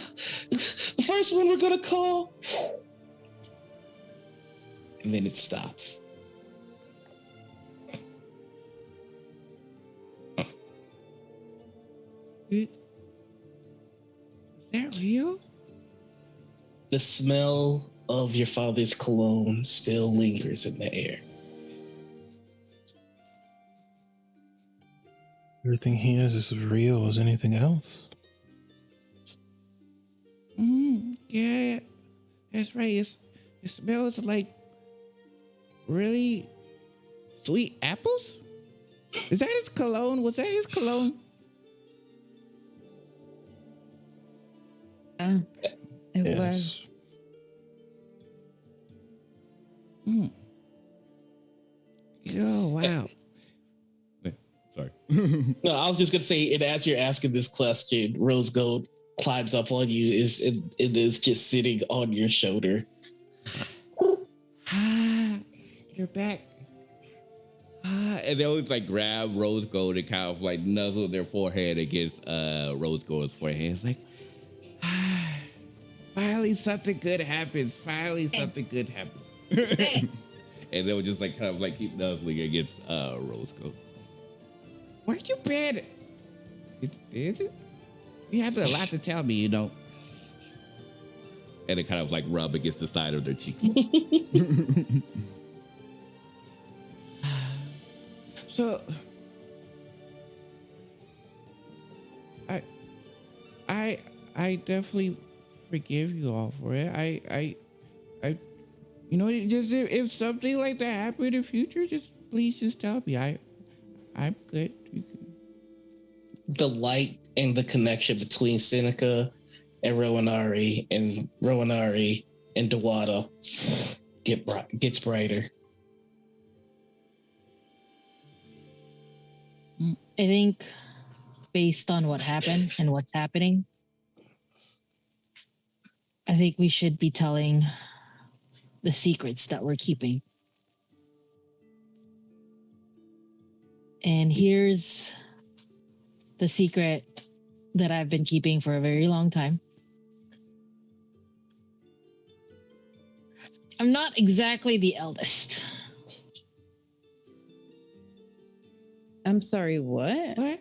The first one we're going to call. And then it stops. Is that real? The smell of your father's cologne still lingers in the air. Everything he has is as real as anything else. Yeah, that's right. It smells like really sweet apples. Is that his cologne? Was that his cologne? It was. Oh, wow. Sorry. No, I was just going to say, and as you're asking this question, Rose Gold climbs up on you it is just sitting on your shoulder. You're back. And they always like grab Rose Gold and kind of like nuzzle their forehead against Rose Gold's forehead. It's like, finally something good happens. And they would just like kind of like keep nuzzling against Rose Gold. Where you been? Is it? You have a lot to tell me, you know. And it kind of like rub against the side of their cheeks. So, I definitely forgive you all for it. I you know, just if something like that happened in the future, please tell me. I'm good. The light and the connection between Seneca and Rowanari and Dewada gets brighter. I think based on what happened and what's happening, I think we should be telling the secrets that we're keeping. And here's the secret that I've been keeping for a very long time. I'm not exactly the eldest. I'm sorry, what? What?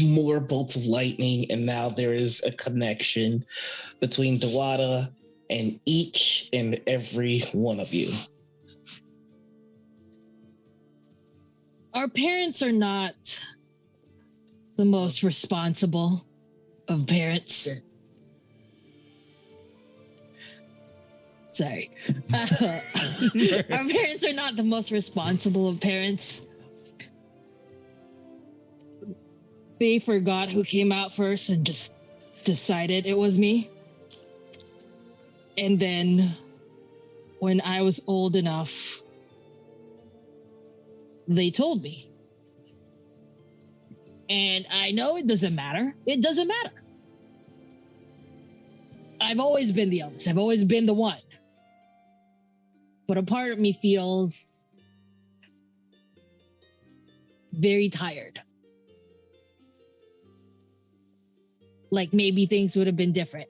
More bolts of lightning, and now there is a connection between Dewada and each and every one of you. Our parents are not the most responsible of parents. Sorry. Our parents are not the most responsible of parents. They forgot who came out first and just decided it was me. And then when I was old enough, they told me. And I know it doesn't matter. It doesn't matter. I've always been the eldest. I've always been the one. But a part of me feels very tired. Like maybe things would have been different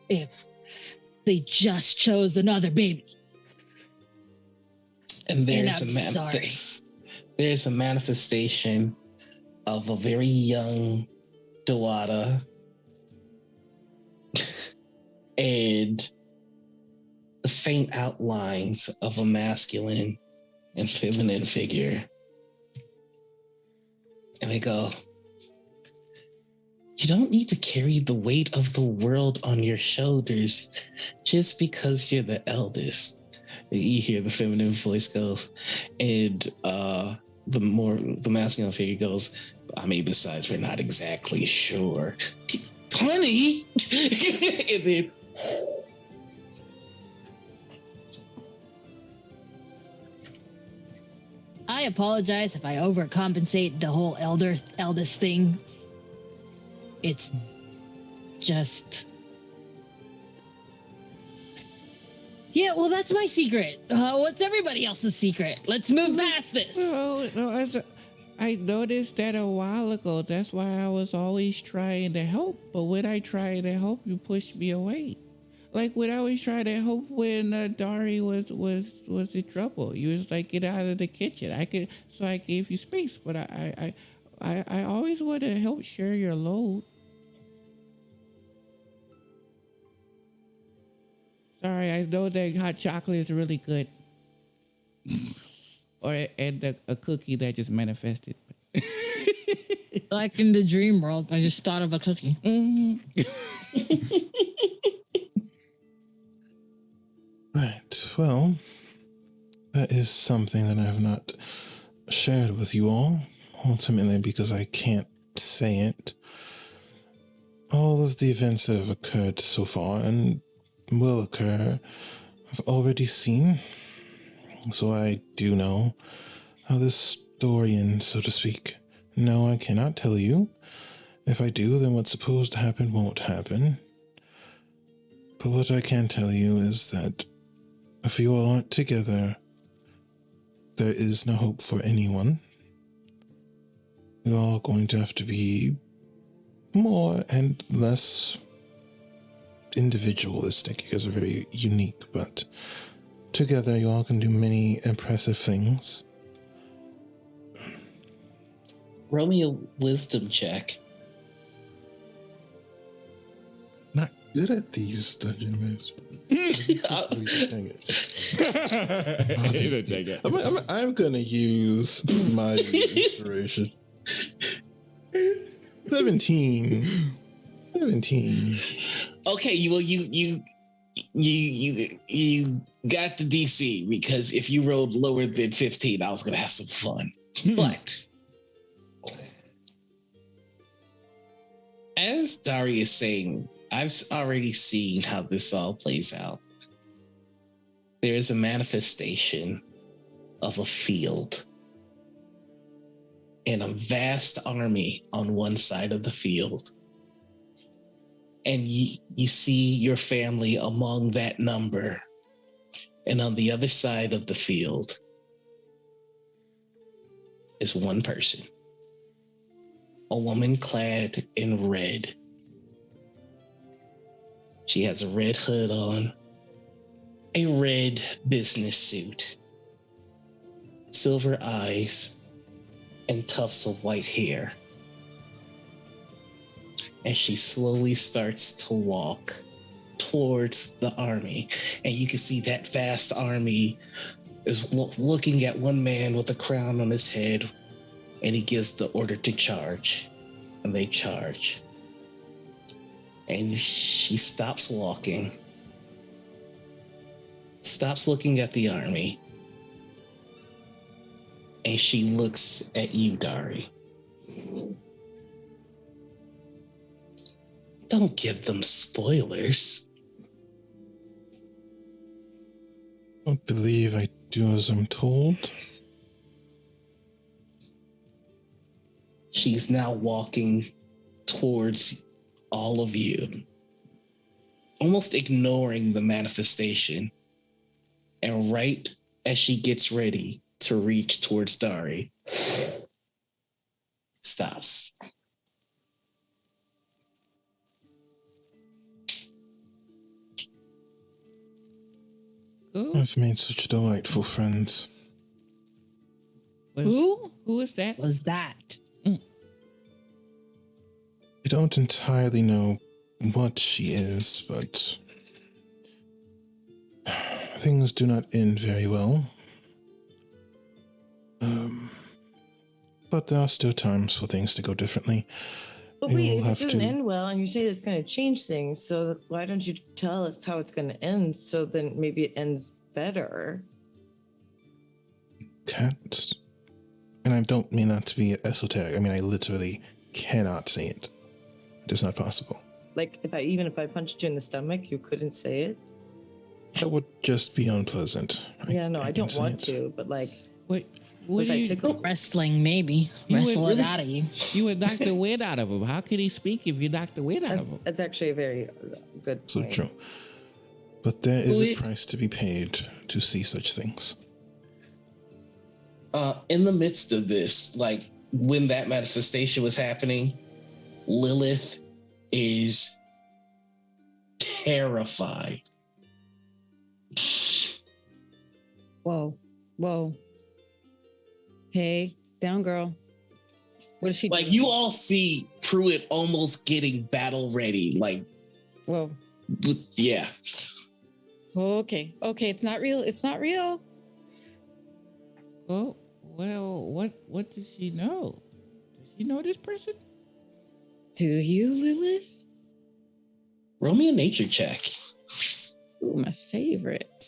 if they just chose another baby. And there's I'm there's a manifestation of a very young Dawada and the faint outlines of a masculine and feminine figure. And they go, you don't need to carry the weight of the world on your shoulders just because you're the eldest. You hear the feminine voice goes, and the masculine figure goes, I mean, besides, we're not exactly sure. Honey! And then I apologize if I overcompensate the whole eldest thing. It's just... Yeah, well, that's my secret. What's everybody else's secret? Let's move past this. No, I noticed that a while ago. That's why I was always trying to help. But when I tried to help, you pushed me away. Like when I was trying to help when Dari was in trouble. You was like, get out of the kitchen. I gave you space. But I always want to help share your load. Sorry, I know that hot chocolate is really good. and a cookie that just manifested. Like in the dream world, I just thought of a cookie. Mm-hmm. Right. Well, that is something that I have not shared with you all, ultimately because I can't say it. All of the events that have occurred so far and will occur, I've already seen. So I do know how this story ends, so to speak. No, I cannot tell you. If I do, then what's supposed to happen won't happen. But what I can tell you is that if you all aren't together, there is no hope for anyone. You're all going to have to be more and less individualistic. You guys are very unique, but together you all can do many impressive things. roll me a wisdom check. Not good at these dungeon moves. Dang it. I'm gonna use my inspiration. 17. Okay, you got the DC because if you rolled lower than 15, I was gonna have some fun. But as Dari is saying, I've already seen how this all plays out. There is a manifestation of a field and a vast army on one side of the field. And you see your family among that number. And on the other side of the field is one person, a woman clad in red. She has a red hood on, a red business suit, silver eyes, and tufts of white hair. And she slowly starts to walk towards the army. And you can see that vast army is looking at one man with a crown on his head, and he gives the order to charge. And they charge. And she stops walking, stops looking at the army, and she looks at you, Dari. Don't give them spoilers. I don't believe I do as I'm told. She's now walking towards all of you, almost ignoring the manifestation. And right as she gets ready to reach towards Dari, stops. Who? I've made such delightful friends. Who Who is that? was that? I don't entirely know what she is, but things do not end very well. But there are still times for things to go differently. But We wait, will if have it doesn't to- end well and you say it's going to change things, so why don't you tell us how it's going to end so then maybe it ends better? Can't. And I don't mean that to be esoteric. I mean, I literally cannot say it. It is not possible. Like, if I punched you in the stomach, you couldn't say it? That would just be unpleasant. Yeah, no, I can't don't say want it. to, but like, What? What if do I you? tickle, Wrestling, maybe. You would Wrestle it really- out of you. You would knock the wind out of him. How can he speak if you knock the wind out of him? that's actually a very good So point. true. But there is a Wait. price to be paid to see such things. In the midst of this, like when that manifestation was happening, Lilith is terrified. Whoa. Hey, down girl. What is she Like doing? you all see Pruitt almost getting battle ready. Like, Whoa. yeah. Okay, it's not real. It's not real. Oh, well, what does she know? Does she know this person? Do you, Lilith? Roll me a nature check. Ooh, my favorite.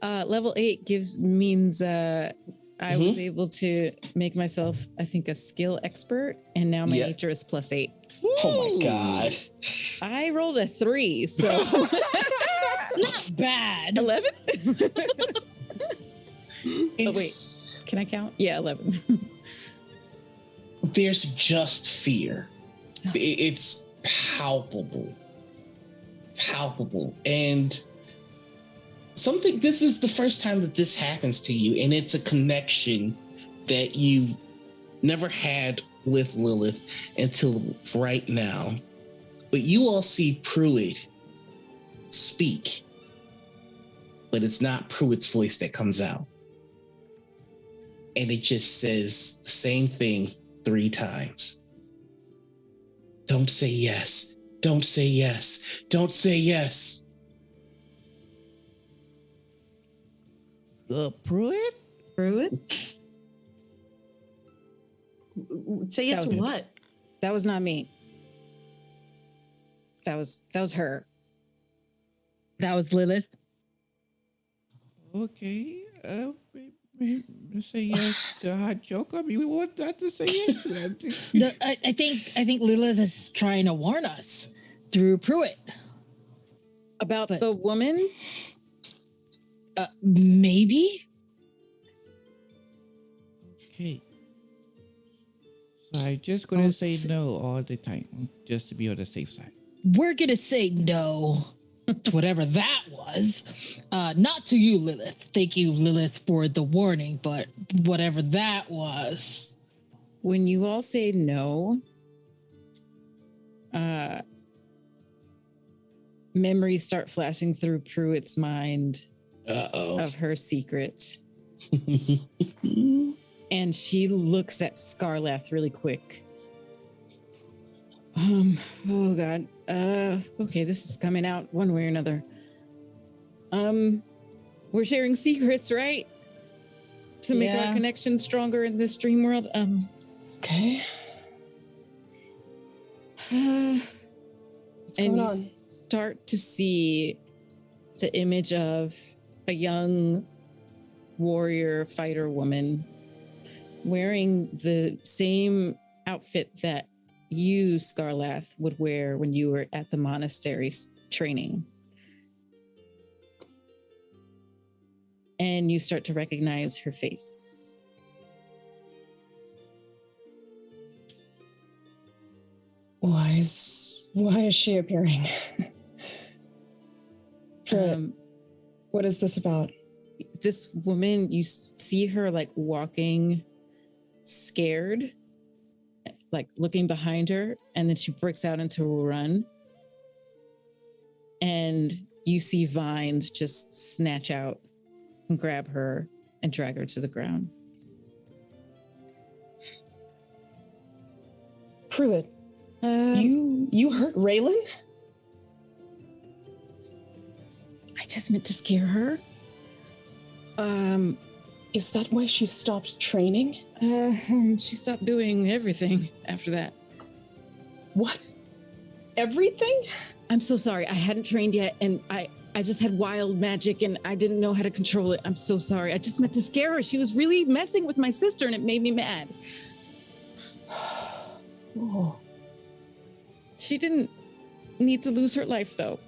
Level 8 means I was able to make myself, I think, a skill expert, and now my Yeah. nature is +8. Oh my god. I rolled a 3, so Not bad. 11. It's, Can I count? Yeah, 11. there's just fear. It's palpable. And this is the first time that this happens to you, and it's a connection that you've never had with Lilith until right now. But you all see Pruitt speak, but it's not Pruitt's voice that comes out. And it just says the same thing 3 times. Don't say yes. Don't say yes. Don't say yes. Pruitt? Pruitt? Say yes That to was- what? That was not me. That was her. That was Lilith. Okay. Say yes to a hot joke. I mean, we want not to say yes to that. No, I think Lilith is trying to warn us through Pruitt. About But- the woman? Maybe. Okay. So I'm just gonna Oh, say no all the time, just to be on the safe side. We're gonna say no to whatever that was. Not to you, Lilith. Thank you, Lilith, for the warning, but whatever that was. When you all say no, memories start flashing through Pruitt's mind Uh-oh. of her secret. And she looks at Scarlath really quick. Oh God. Okay, this is coming out one way or another. We're sharing secrets, right? To make Yeah. our connection stronger in this dream world. Okay. What's And going you on? start to see the image of a young warrior fighter woman wearing the same outfit that you, Scarlath, would wear when you were at the monastery's training. And you start to recognize her face. Why is she appearing? Pruitt, Um, what is this about? this woman, you see her like walking scared, like looking behind her, and then she breaks out into a run. And you see vines just snatch out and grab her and drag her to the ground. Pruitt, you hurt Raylan? I just meant to scare her. Is that why she stopped training? She stopped doing everything after that. What? Everything? I'm so sorry. I hadn't trained yet, and I just had wild magic, and I didn't know how to control it. I'm so sorry. I just meant to scare her. She was really messing with my sister, and it made me mad. Oh. She didn't need to lose her life, though.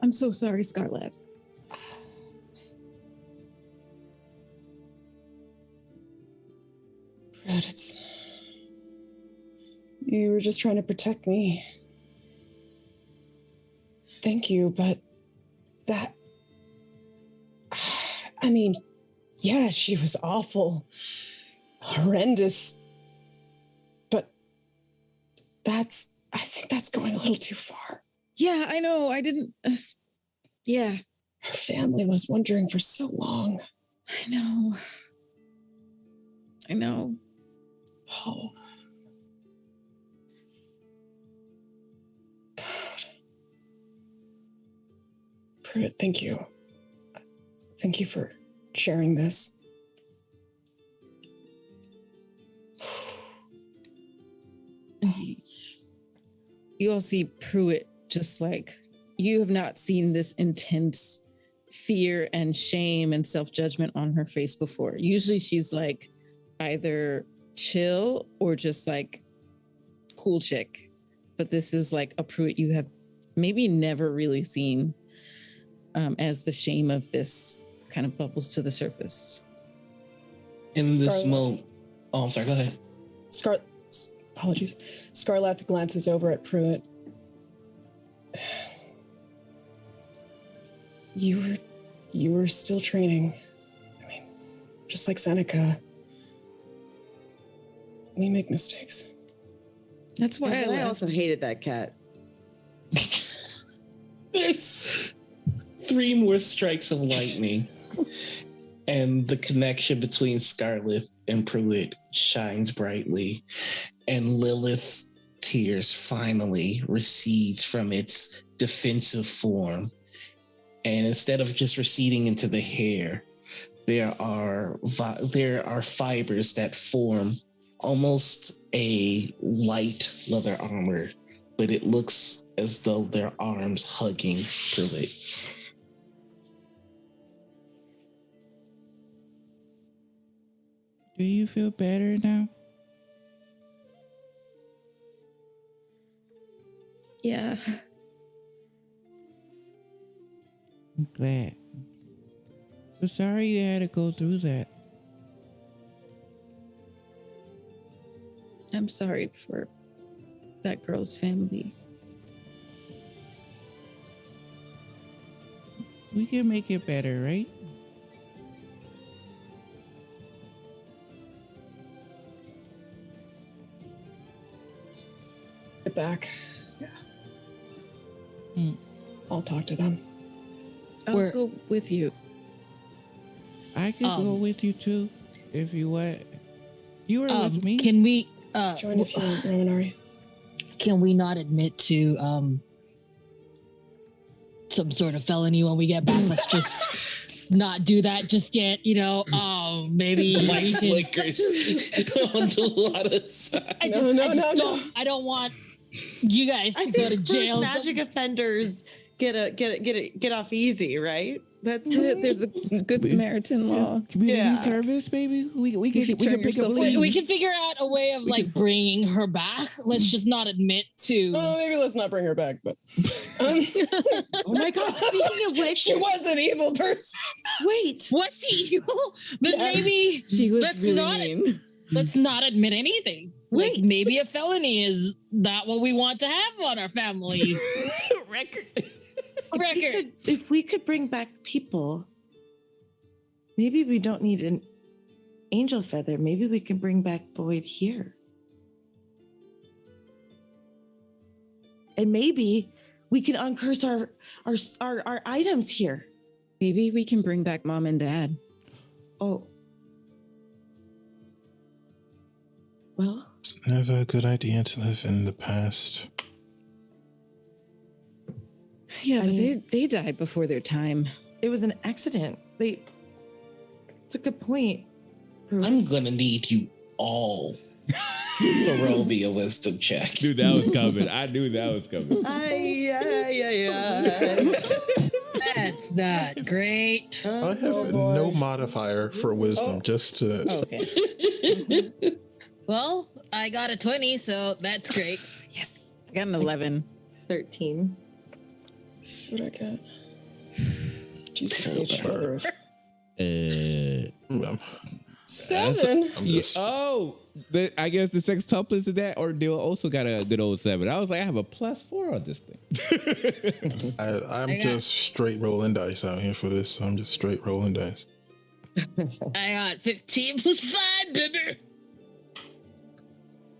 I'm so sorry, Scarlett. Fred, you were just trying to protect me. Thank you, but that... I mean, yeah, she was awful. Horrendous. But I think that's going a little too far. Yeah, I know. I didn't... yeah. Her family was wondering for so long. I know. Oh. God. Pruitt, thank you. Thank you for sharing this. You all see Pruitt just like, you have not seen this intense fear and shame and self-judgment on her face before. Usually she's like either chill or just like cool chick. But this is like a Pruitt you have maybe never really seen, as the shame of this kind of bubbles to the surface. In this Scarlet. moment, oh, I'm sorry. Go ahead. Apologies. Scarlath glances over at Pruitt. You were still training. I mean, just like Seneca. We make mistakes. That's why And I I left. also hated that cat. There's 3 more strikes of lightning, and the connection between Scarlet and Pruitt shines brightly, and Lilith's tears finally recedes from its defensive form. And instead of just receding into the hair, there are fibers that form almost a light leather armor, but it looks as though their arms hugging Pruitt. Do you feel better now? Yeah. I'm glad. I'm sorry you had to go through that. I'm sorry for that girl's family. We can make it better, right? Get back. Yeah. I'll talk to them. I'll We're- go with you. I could go with you too, if you want. You were with me. Can we Join if you want, Ramanari. can we not admit to some sort of felony when we get back? Let's just not do that just yet, you know. Maybe Light we can, flickers on the other side. I don't want you guys to go to jail. First magic offenders get off easy, right? That's There's the Good Samaritan law. Community Yeah. service, baby. We You can should pick turn up yourself leads. We can figure out a way of like bringing her back. Let's just not admit to. Oh, maybe let's not bring her back, but oh my god! Speaking of which, she was an evil person. wait, Was she evil? Then maybe She was let's really not mean. let's not admit anything. Like Wait. maybe a felony is not what we want to have on our families record. if we could bring back people, maybe we don't need an angel feather. Maybe we can bring back Boyd here. And maybe we can uncurse our items here. Maybe we can bring back mom and dad. Oh. Well, It's never a good idea to live in the past. Yeah, I mean- they died before their time. it was an accident. It's a good point. I'm gonna need you all to roll me a wisdom check. Knew that was coming. I knew that was coming. That's not great. I have no modifier for wisdom, just to. Oh, okay. Well, I got a 20, so that's great. Yes. I got an 11. 13. That's what I got. Jesus H. Um, 7. I'm Yeah. just. Oh, I guess the sextuplets of that, or they also got a good old 7. I was like, I have a +4 on this thing. I'm I got- just straight rolling dice out here for this. So I'm just straight rolling dice. I got 15 plus 5, baby.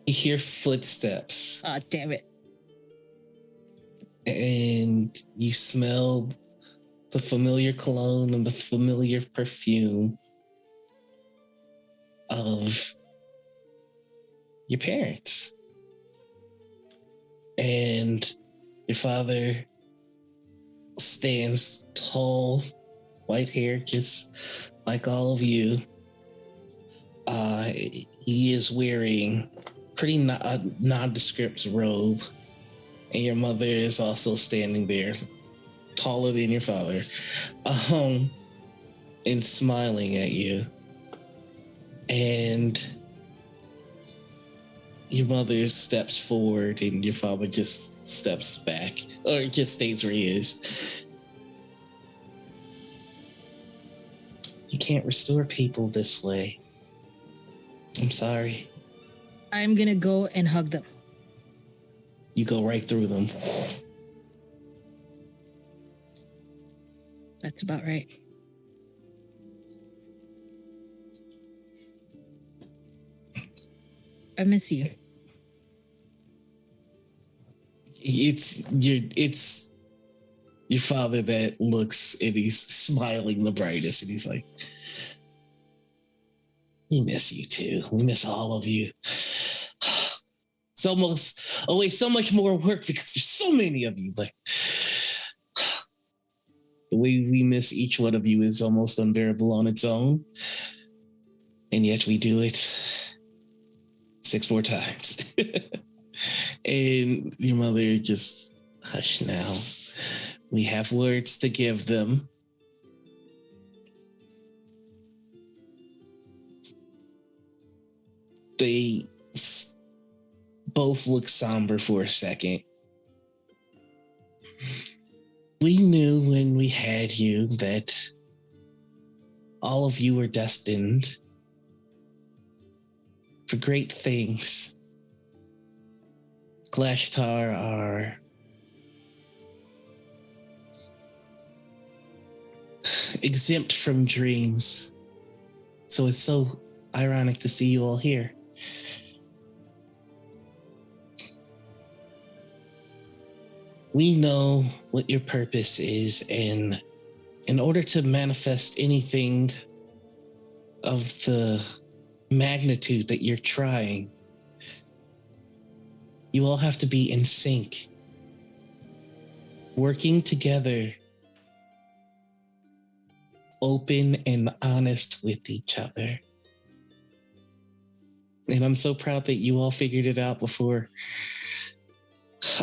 You hear footsteps Oh, damn it. and you smell the familiar cologne and the familiar perfume of your parents. And your father stands tall, white hair, just like all of you. He is wearing pretty nondescript robe, and your mother is also standing there, taller than your father, and smiling at you. And your mother steps forward, and your father just steps back, or just stays where he is. You can't restore people this way. I'm sorry. I'm gonna go and hug them. You go right through them. That's about right. I miss you. It's your father that looks, and he's smiling the brightest, and he's like, we miss you too. We miss all of you. It's almost always so much more work because there's so many of you, but the way we miss each one of you is almost unbearable on its own. And yet we do it 6 more times. And your mother just, hush now. We have words to give them. They both look somber for a second. We knew when we had you that all of you were destined for great things. Glashtar are exempt from dreams. So it's so ironic to see you all here. We know what your purpose is, and in order to manifest anything of the magnitude that you're trying, you all have to be in sync, working together, open and honest with each other. And I'm so proud that you all figured it out before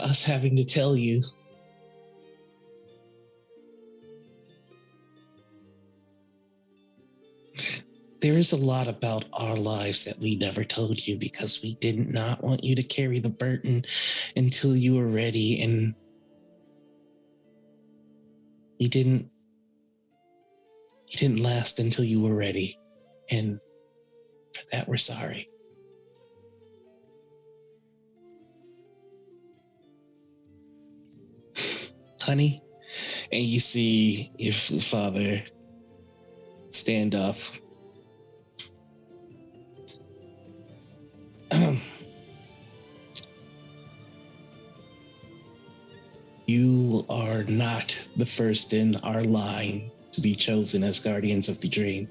us having to tell you. There is a lot about our lives that we never told you because we did not want you to carry the burden until you were ready, and you didn't last until you were ready. And for that, we're sorry. Honey, and you see your father stand up. You are not the first in our line to be chosen as Guardians of the Dream.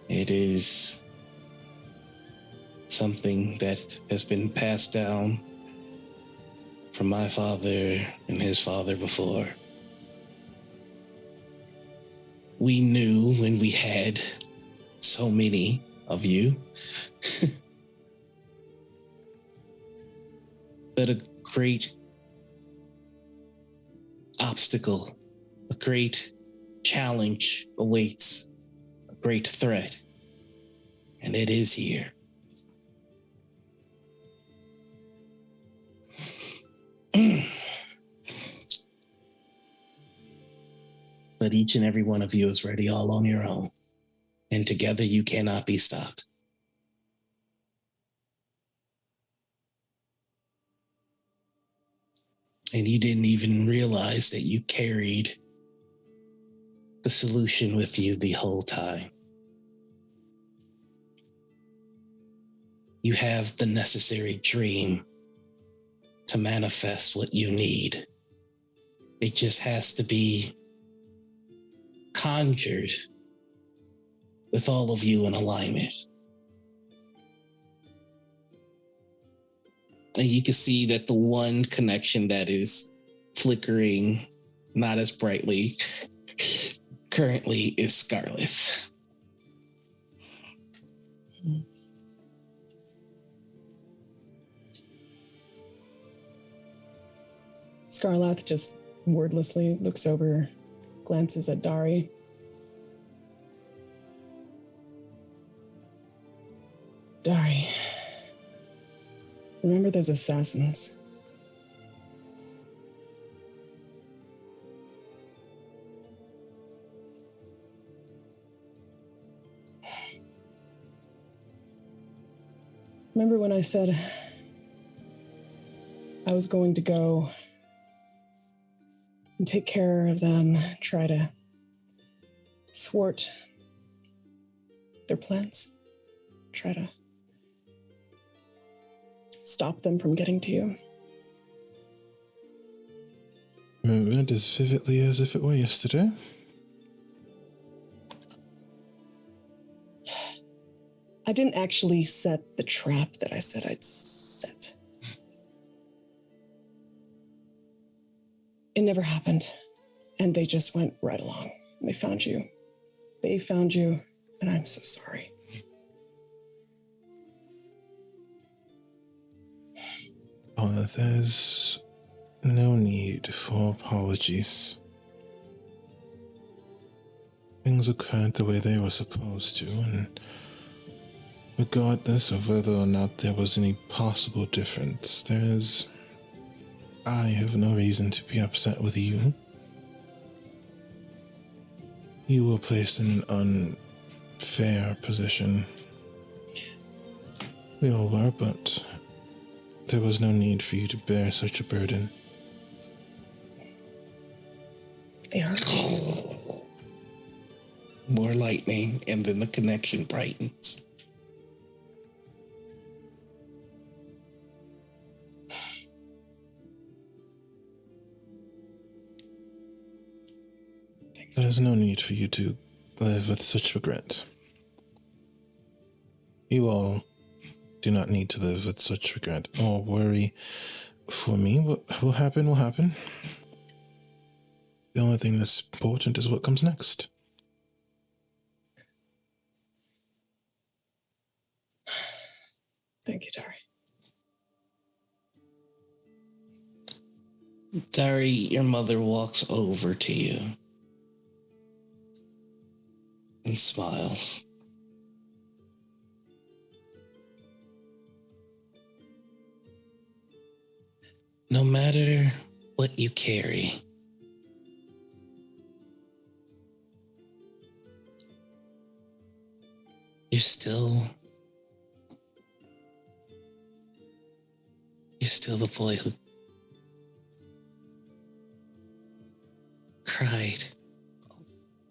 It is something that has been passed down from my father and his father before. We knew when we had so many of you that a great obstacle, a great challenge awaits, a great threat, and it is here. But each and every one of you is ready all on your own, and together you cannot be stopped. And you didn't even realize that you carried the solution with you the whole time. You have the necessary dream to manifest what you need. It just has to be conjured with all of you in alignment. And you can see that the one connection that is flickering not as brightly currently is Scarlet. Scarlath just wordlessly looks over, glances at Dari. Dari, remember those assassins? Remember when I said I was going to go and take care of them, try to thwart their plans, try to stop them from getting to you? Remember it as vividly as if it were yesterday. I didn't actually set the trap that I said I'd set. It never happened. And they just went right along. They found you. They found you, and I'm so sorry. Oh, there's no need for apologies. Things occurred the way they were supposed to, and regardless of whether or not there was any possible difference, I have no reason to be upset with you. You were placed in an unfair position. We all were, but there was no need for you to bear such a burden. They hurt. More lightning, and then the connection brightens. There's no need for you to live with such regret. You all do not need to live with such regret or worry for me. What will happen will happen. The only thing that's important is what comes next. Thank you, Dari. Dari, your mother walks over to you and smiles. No matter what you carry, you're still the boy who cried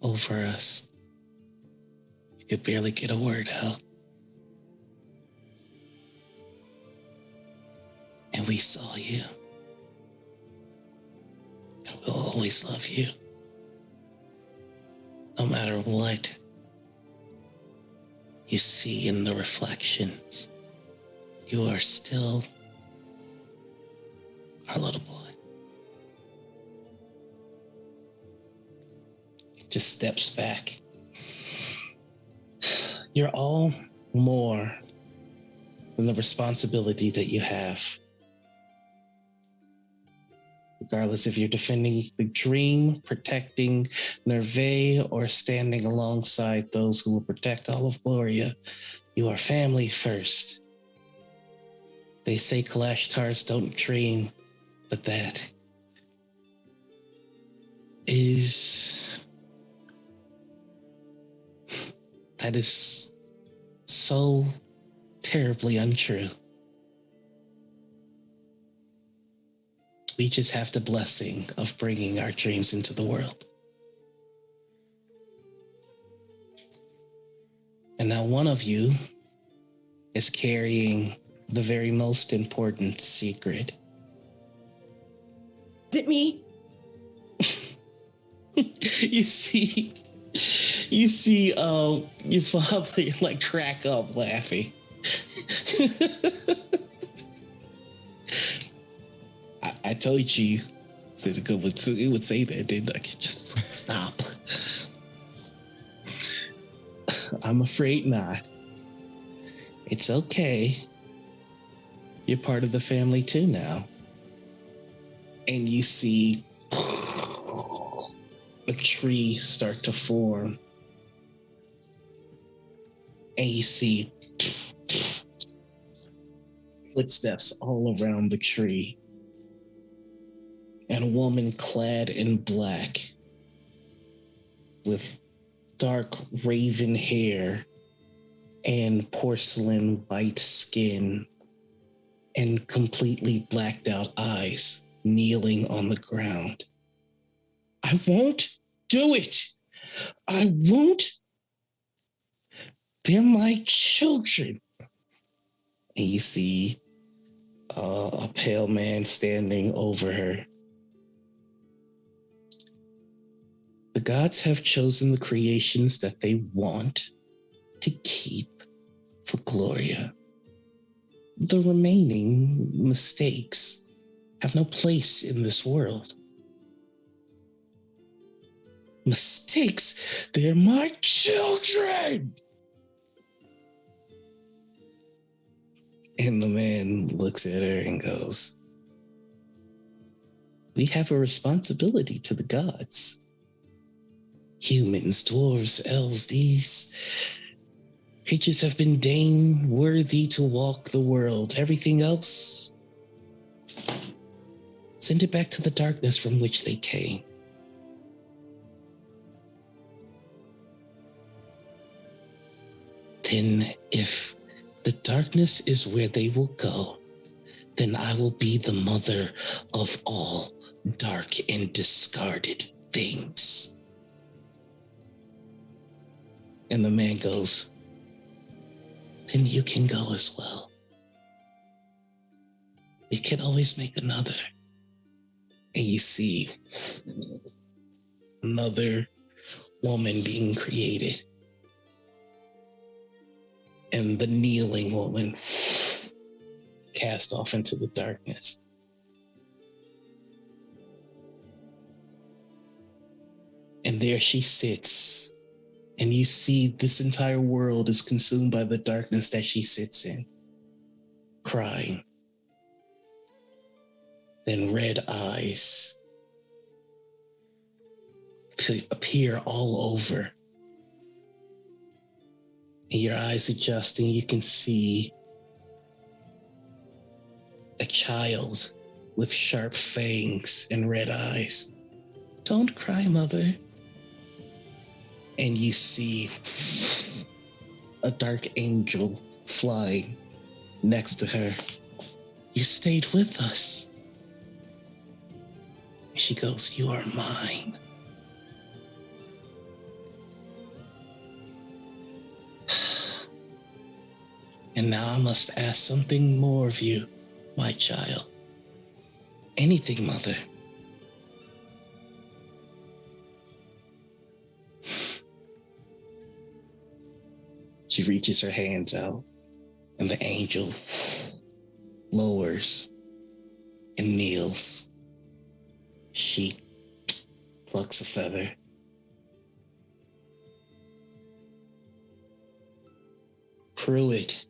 over us. You could barely get a word out. And we saw you. will always love you. No matter what you see in the reflections, you are still our little boy. Just steps back. You're all more than the responsibility that you have. Regardless if you're defending the dream, protecting Nerve, or standing alongside those who will protect all of Gloria, you are family first. They say Kalashtar's don't dream, but that is so terribly untrue. We just have the blessing of bringing our dreams into the world. And now one of you is carrying the very most important secret. Is it me? You see your father like crack up laughing. I told you that it would say that, didn't I? Just stop. I'm afraid not. It's okay. You're part of the family too now. And you see a tree start to form. And you see footsteps all around the tree. And a woman clad in black with dark raven hair and porcelain white skin and completely blacked out eyes kneeling on the ground. I won't do it. I won't. They're my children. And you see a pale man standing over her. The gods have chosen the creations that they want to keep for Gloria. The remaining mistakes have no place in this world. Mistakes? They're my children! And the man looks at her and goes, we have a responsibility to the gods. Humans, dwarves, elves, these creatures have been deemed worthy to walk the world. Everything else, send it back to the darkness from which they came. Then if the darkness is where they will go, then I will be the mother of all dark and discarded things. And the man goes, then you can go as well. We can always make another. And you see another woman being created. And the kneeling woman cast off into the darkness. And there she sits. And you see this entire world is consumed by the darkness that she sits in, crying. Then red eyes could appear all over. And your eyes adjust and you can see a child with sharp fangs and red eyes. Don't cry, mother. And you see a dark angel flying next to her. You stayed with us. She goes, you are mine. And now I must ask something more of you, my child. Anything, mother. She reaches her hands out, and the angel lowers and kneels. She plucks a feather. Pruitt.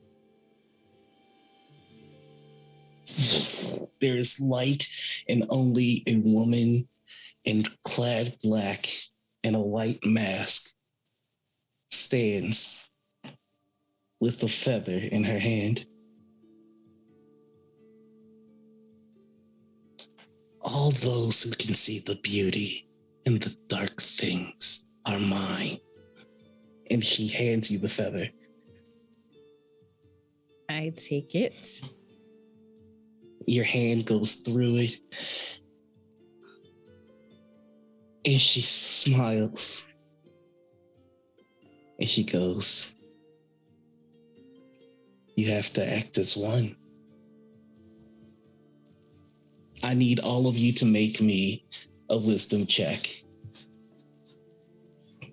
There is light, and only a woman in clad black and a white mask stands with a feather in her hand. All those who can see the beauty in the dark things are mine. And he hands you the feather. I take it. Your hand goes through it. And she smiles. And she goes, "You have to act as one. I need all of you to make me a wisdom check."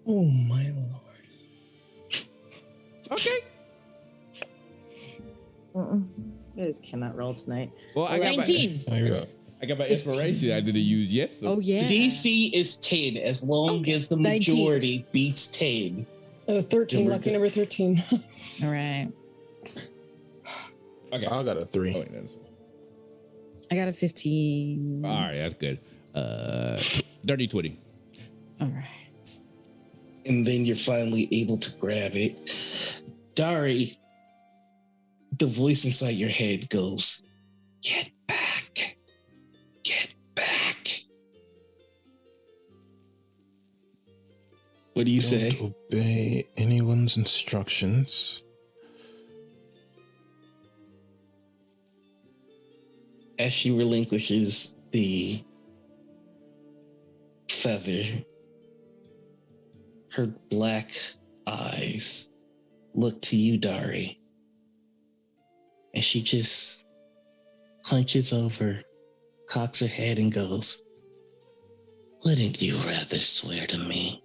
Oh my lord. Okay. I just cannot roll tonight. Well, I got 19. There you go. my inspiration. I didn't use yet. So. Oh yeah. DC is 10 as long as the 19. majority beats 10. 13, Then we're lucky good. number 13. All right. Okay. I got a 3. Oh, wait, that's- I got a 15. all right, that's good. Dirty 20. All right. And then you're finally able to grab it. Dari, the voice inside your head goes, "Get back. Get back." What do you say? Don't obey anyone's instructions. As she relinquishes the feather, her black eyes look to you, Dari, and she just hunches over, cocks her head, and goes, "Wouldn't you rather swear to me?"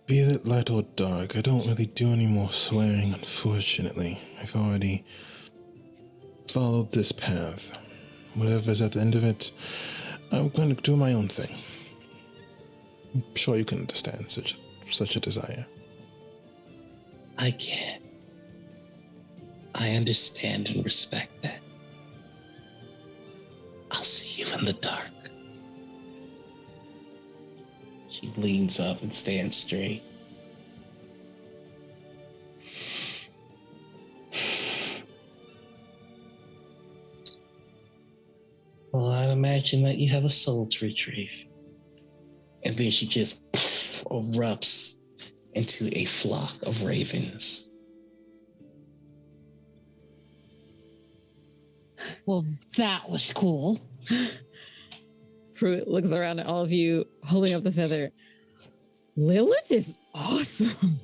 Be it light or dark, I don't really do any more swearing, unfortunately. I've already followed this path. Whatever's at the end of it, I'm going to do my own thing. I'm sure you can understand such a desire. I can. I understand and respect that. I'll see you in the dark. She leans up and stands straight. Well, I'd imagine that you have a soul to retrieve. And then she just erupts into a flock of ravens. Well, that was cool. Pruitt looks around at all of you holding up the feather. Lilith is awesome.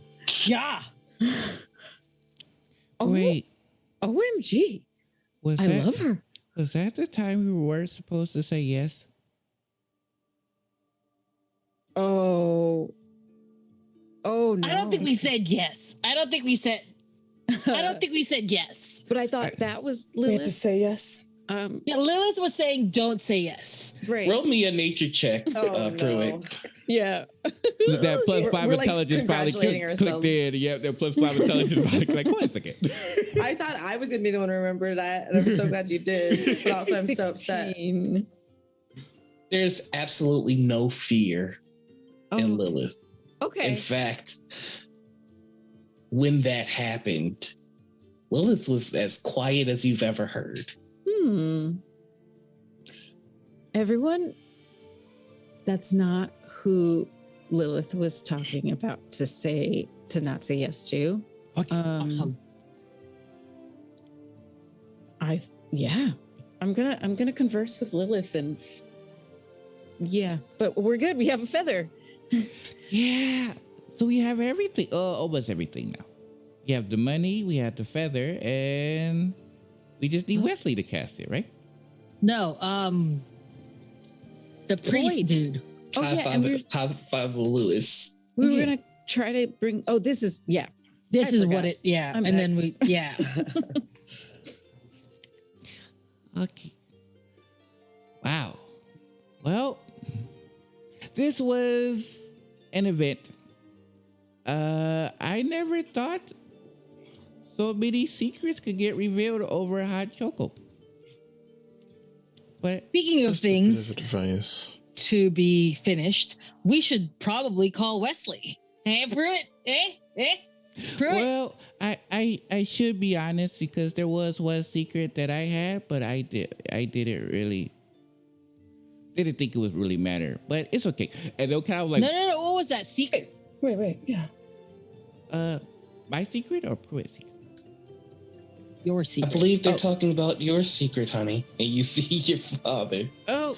Yeah. Oh, Wait, OMG. was I that love her. was that the time we were supposed to say yes? Oh. Oh no. I don't think we said yes. I don't think we said yes. But I thought that was We had to Lilith. say yes. Yeah, Lilith was saying don't say yes. Right. Roll me a nature check, Pruitt. Yeah. That plus We're- 5 we're, like, intelligence finally congratulating clicked ourselves. in. Yep, that plus 5 intelligence finally clicked. Wait a second. I thought I was gonna be the one to remember that, and I'm so glad you did. But also, I'm so upset. 16. There's absolutely no fear in Oh, Lilith. okay. In fact, when that happened, Lilith was as quiet as you've ever heard. Everyone, that's not who Lilith was talking about to not say yes to. Okay. I'm gonna converse with Lilith and yeah, but we're good. We have a feather. Yeah. So we have everything. Almost everything now. We have the money, we have the feather, and we just need Wesley to cast it, right? No, the priest Boyd. dude. Oh, yeah, and High Father Lewis. We were Yeah. gonna try to bring. Oh, this is yeah. This I is forgot. what it. Yeah, I'm and back. then we. Yeah. Okay. Wow. Well, this was an event. I never thought so many secrets could get revealed over hot choco. But Speaking of Just a bit of things advice. to be finished, we should probably call Wesley. Hey, Pruitt. Pruitt. well, I should be honest because there was one secret that I had, but I didn't think it was really matter. But it's okay. And they'll kind of like no. What was that secret? Wait, yeah. my secret or Pruitt's secret? Your I secret. believe they're Oh. talking about your secret, honey. And you see your father. Oh,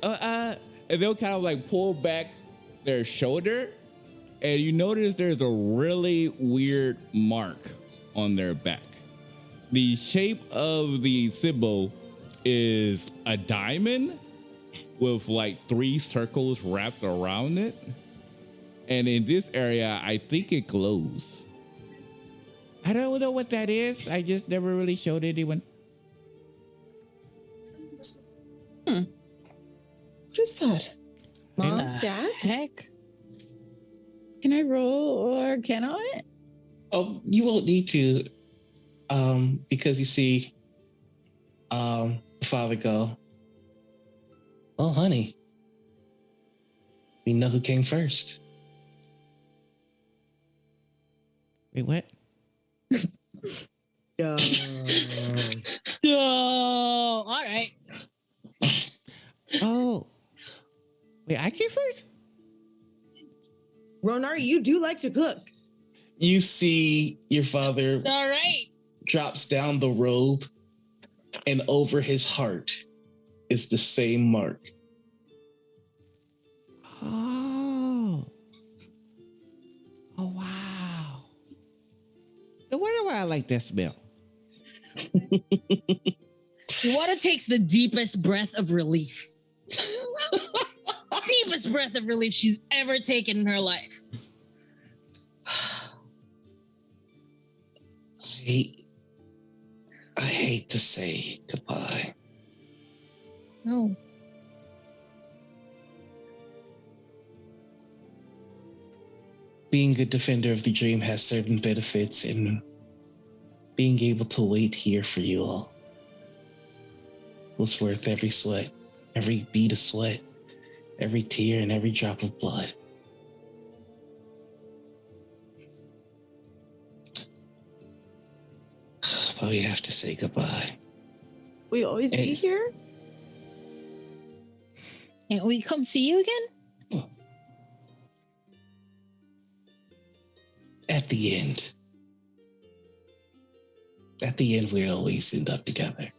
and they'll kind of like pull back their shoulder, and you notice there's a really weird mark on their back. The shape of the symbol is a diamond with like 3 circles wrapped around it. And in this area, I think it glows. I don't know what that is. I just never really showed anyone. What is that? Mom, the Dad? Heck. Can I roll or can I? Oh, you won't need to. Because you see, the father go, "Oh, honey, we know who came first." Wait, what? Oh, all right. Oh. Wait, I came first? Ronar, you do like to cook. You see your father All right. drops down the robe, and over his heart is the same mark. Oh. Oh, wow. No wonder why I like that smell. Wada takes the deepest breath of relief. Deepest breath of relief she's ever taken in her life. I hate to say goodbye. No. Being a defender of the dream has certain benefits, and being able to wait here for you all was worth every sweat, every bead of sweat, every tear, and every drop of blood. But we have to say goodbye. Will you always be Hey. here? Can't we come see you again? At the end, we always end up together.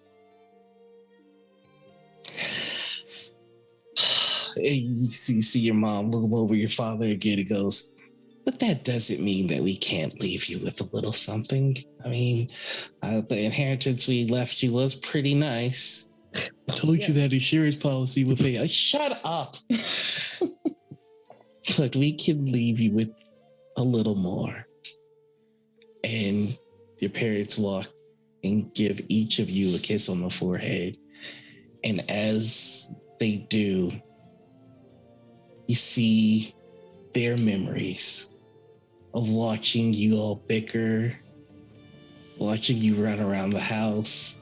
You see your mom look over your father again and goes, "But that doesn't mean that we can't leave you with a little something. I mean, the inheritance we left you was pretty nice. I told you that insurance policy would pay." Shut up. But we can leave you with a little more. And your parents walk and give each of you a kiss on the forehead. And as they do, you see their memories of watching you all bicker, watching you run around the house,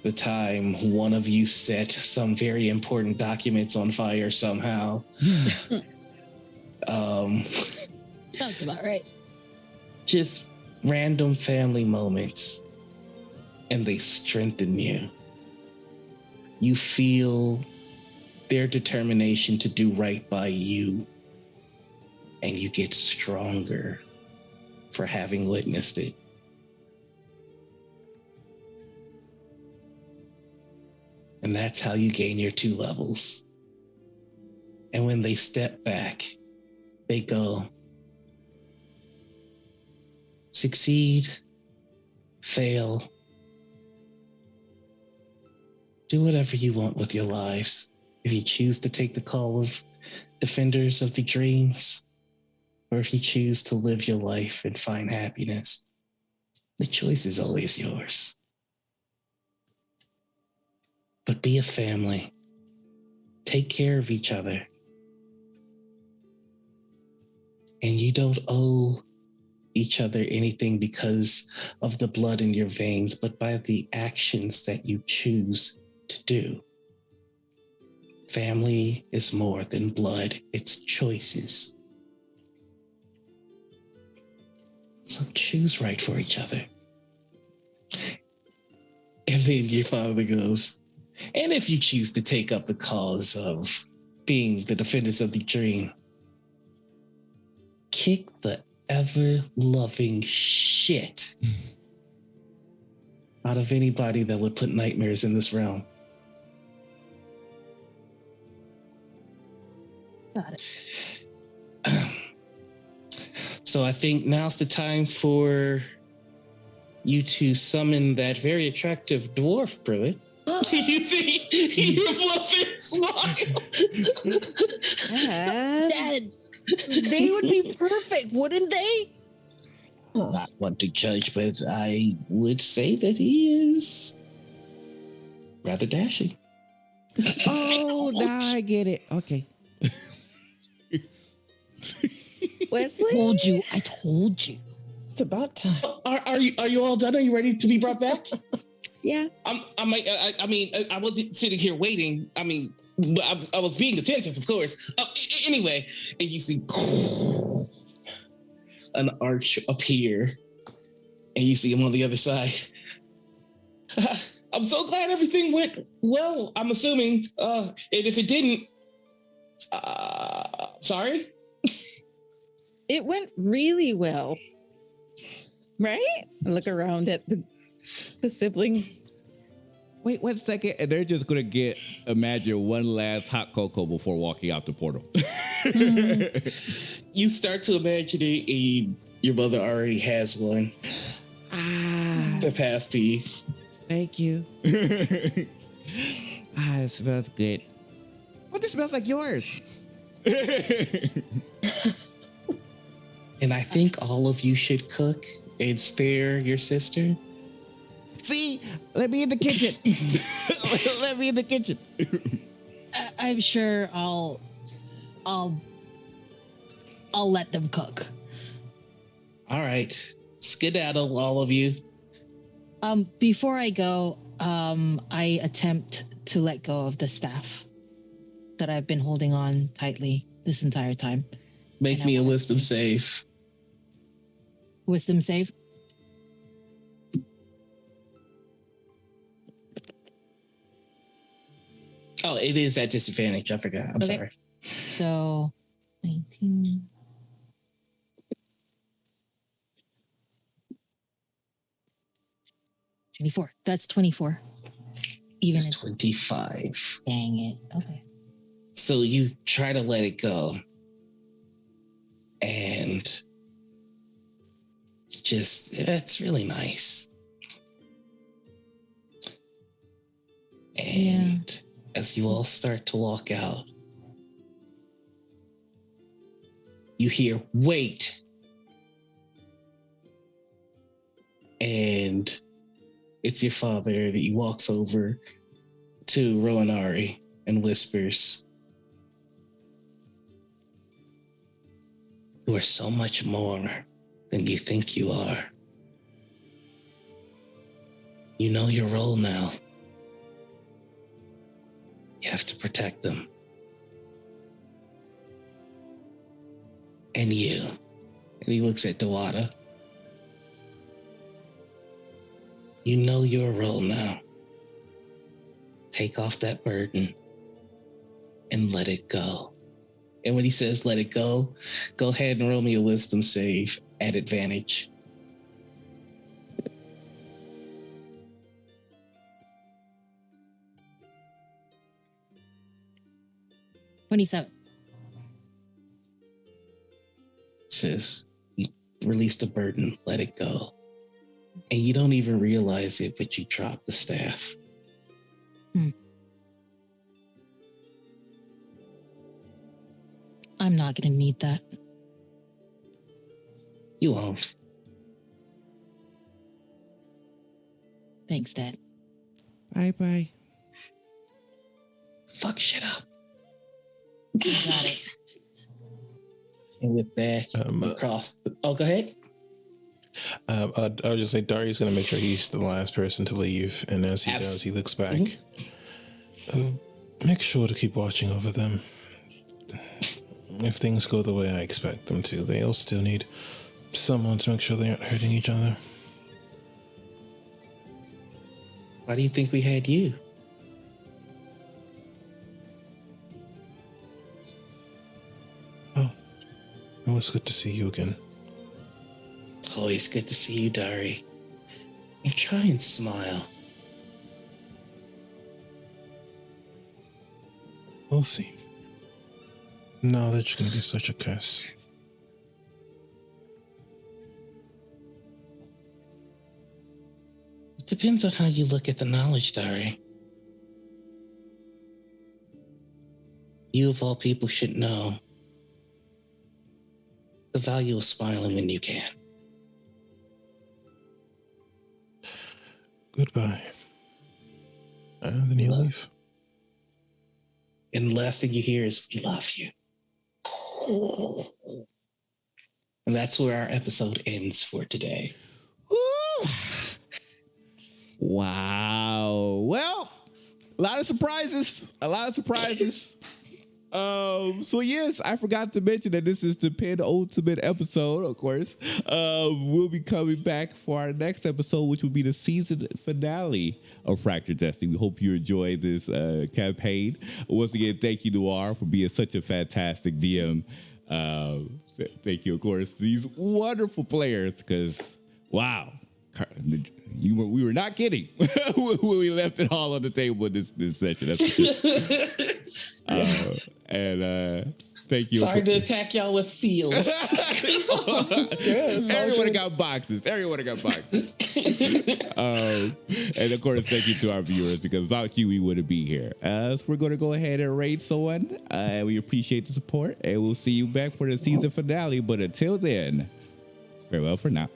the time one of you set some very important documents on fire somehow. Sounds about right. Just random family moments, and they strengthen you. You feel their determination to do right by you, and you get stronger for having witnessed it. And that's how you gain your 2 levels. And when they step back, they go, succeed, fail, do whatever you want with your lives. If you choose to take the call of defenders of the dreams, or if you choose to live your life and find happiness, the choice is always yours. But be a family. Take care of each other. And you don't owe each other anything because of the blood in your veins, but by the actions that you choose to do. Family is more than blood, it's choices. So choose right for each other. And then your father goes, and if you choose to take up the cause of being the defenders of the dream, kick the ever-loving shit out of anybody that would put nightmares in this realm. Got it. So I think now's the time for you to summon that very attractive dwarf, Pruitt. Do you see your fluffy smile? Dad, they would be perfect, wouldn't they? Not one to judge, but I would say that he is rather dashing. Oh, now I get it. Okay. Wesley? I told you. It's about time. Are you all done? Are you ready to be brought back? Yeah. I mean, I wasn't sitting here waiting. I mean, I was being attentive, of course. Anyway, and you see an arch appear, and you see him on the other side. I'm so glad everything went well. I'm assuming, and if it didn't, sorry. It went really well. Right? I look around at the siblings. Wait 1 second, and they're just gonna imagine one last hot cocoa before walking out the portal. You start to imagine it, and your mother already has one. To pass to you. Thank you. It smells good. Oh, this smells like yours. And I think all of you should cook and spare your sister. See, let me in the kitchen. Let me in the kitchen. I'm sure I'll let them cook. All right. Skedaddle, all of you. Before I go, I attempt to let go of the staff that I've been holding on tightly this entire time. Make me a wisdom save. Wisdom save? Oh, it is at disadvantage. I forgot. I'm Okay. sorry. So 19. That's 24. Even It's if- 25. dang it. Okay. So you try to let it go. And just, it's really nice. And as you all start to walk out, you hear, wait. And it's your father that he walks over to Rowanari and whispers, "You are so much more than you think you are. You know your role now. You have to protect them. And you." And he looks at Dawada. "You know your role now. Take off that burden and let it go." And when he says let it go ahead and roll me a wisdom save at advantage. $27. Says, "You release the burden, let it go." And you don't even realize it, but you drop the staff. I'm not gonna need that. You won't. Thanks, Dad. Bye bye. Fuck shit up. You got it. And with that, across the. Oh, go ahead. I'll just say Dari's going to make sure he's the last person to leave, and as he does, he looks back. Make sure to keep watching over them. If things go the way I expect them to, they'll still need someone to make sure they aren't hurting each other. Why do you think we had you? Oh, it was good to see you again. Always good to see you, Dari. And try and smile. We'll see. Knowledge can be such a curse. It depends on how you look at the knowledge, Dari. You, of all people, should know the value of smiling when you can. Goodbye. And then you leave. And the last thing you hear is, we love you. And that's where our episode ends for today. Wow. Well, a lot of surprises. So yes, I forgot to mention that this is the penultimate episode, of course. We'll be coming back for our next episode, which will be the season finale of Fractured Destiny. We hope you enjoyed this campaign. Once again, thank you, Noir, for being such a fantastic DM. Thank you, of course, these wonderful players, because wow, we were not kidding when we left it all on the table in this session. That's for sure. And thank you. Sorry to attack y'all with feels. Everyone got boxes. And of course, thank you to our viewers, because without you, we wouldn't be here. So we're going to go ahead and raid someone. We appreciate the support, and we'll see you back for the season finale. But until then, farewell for now.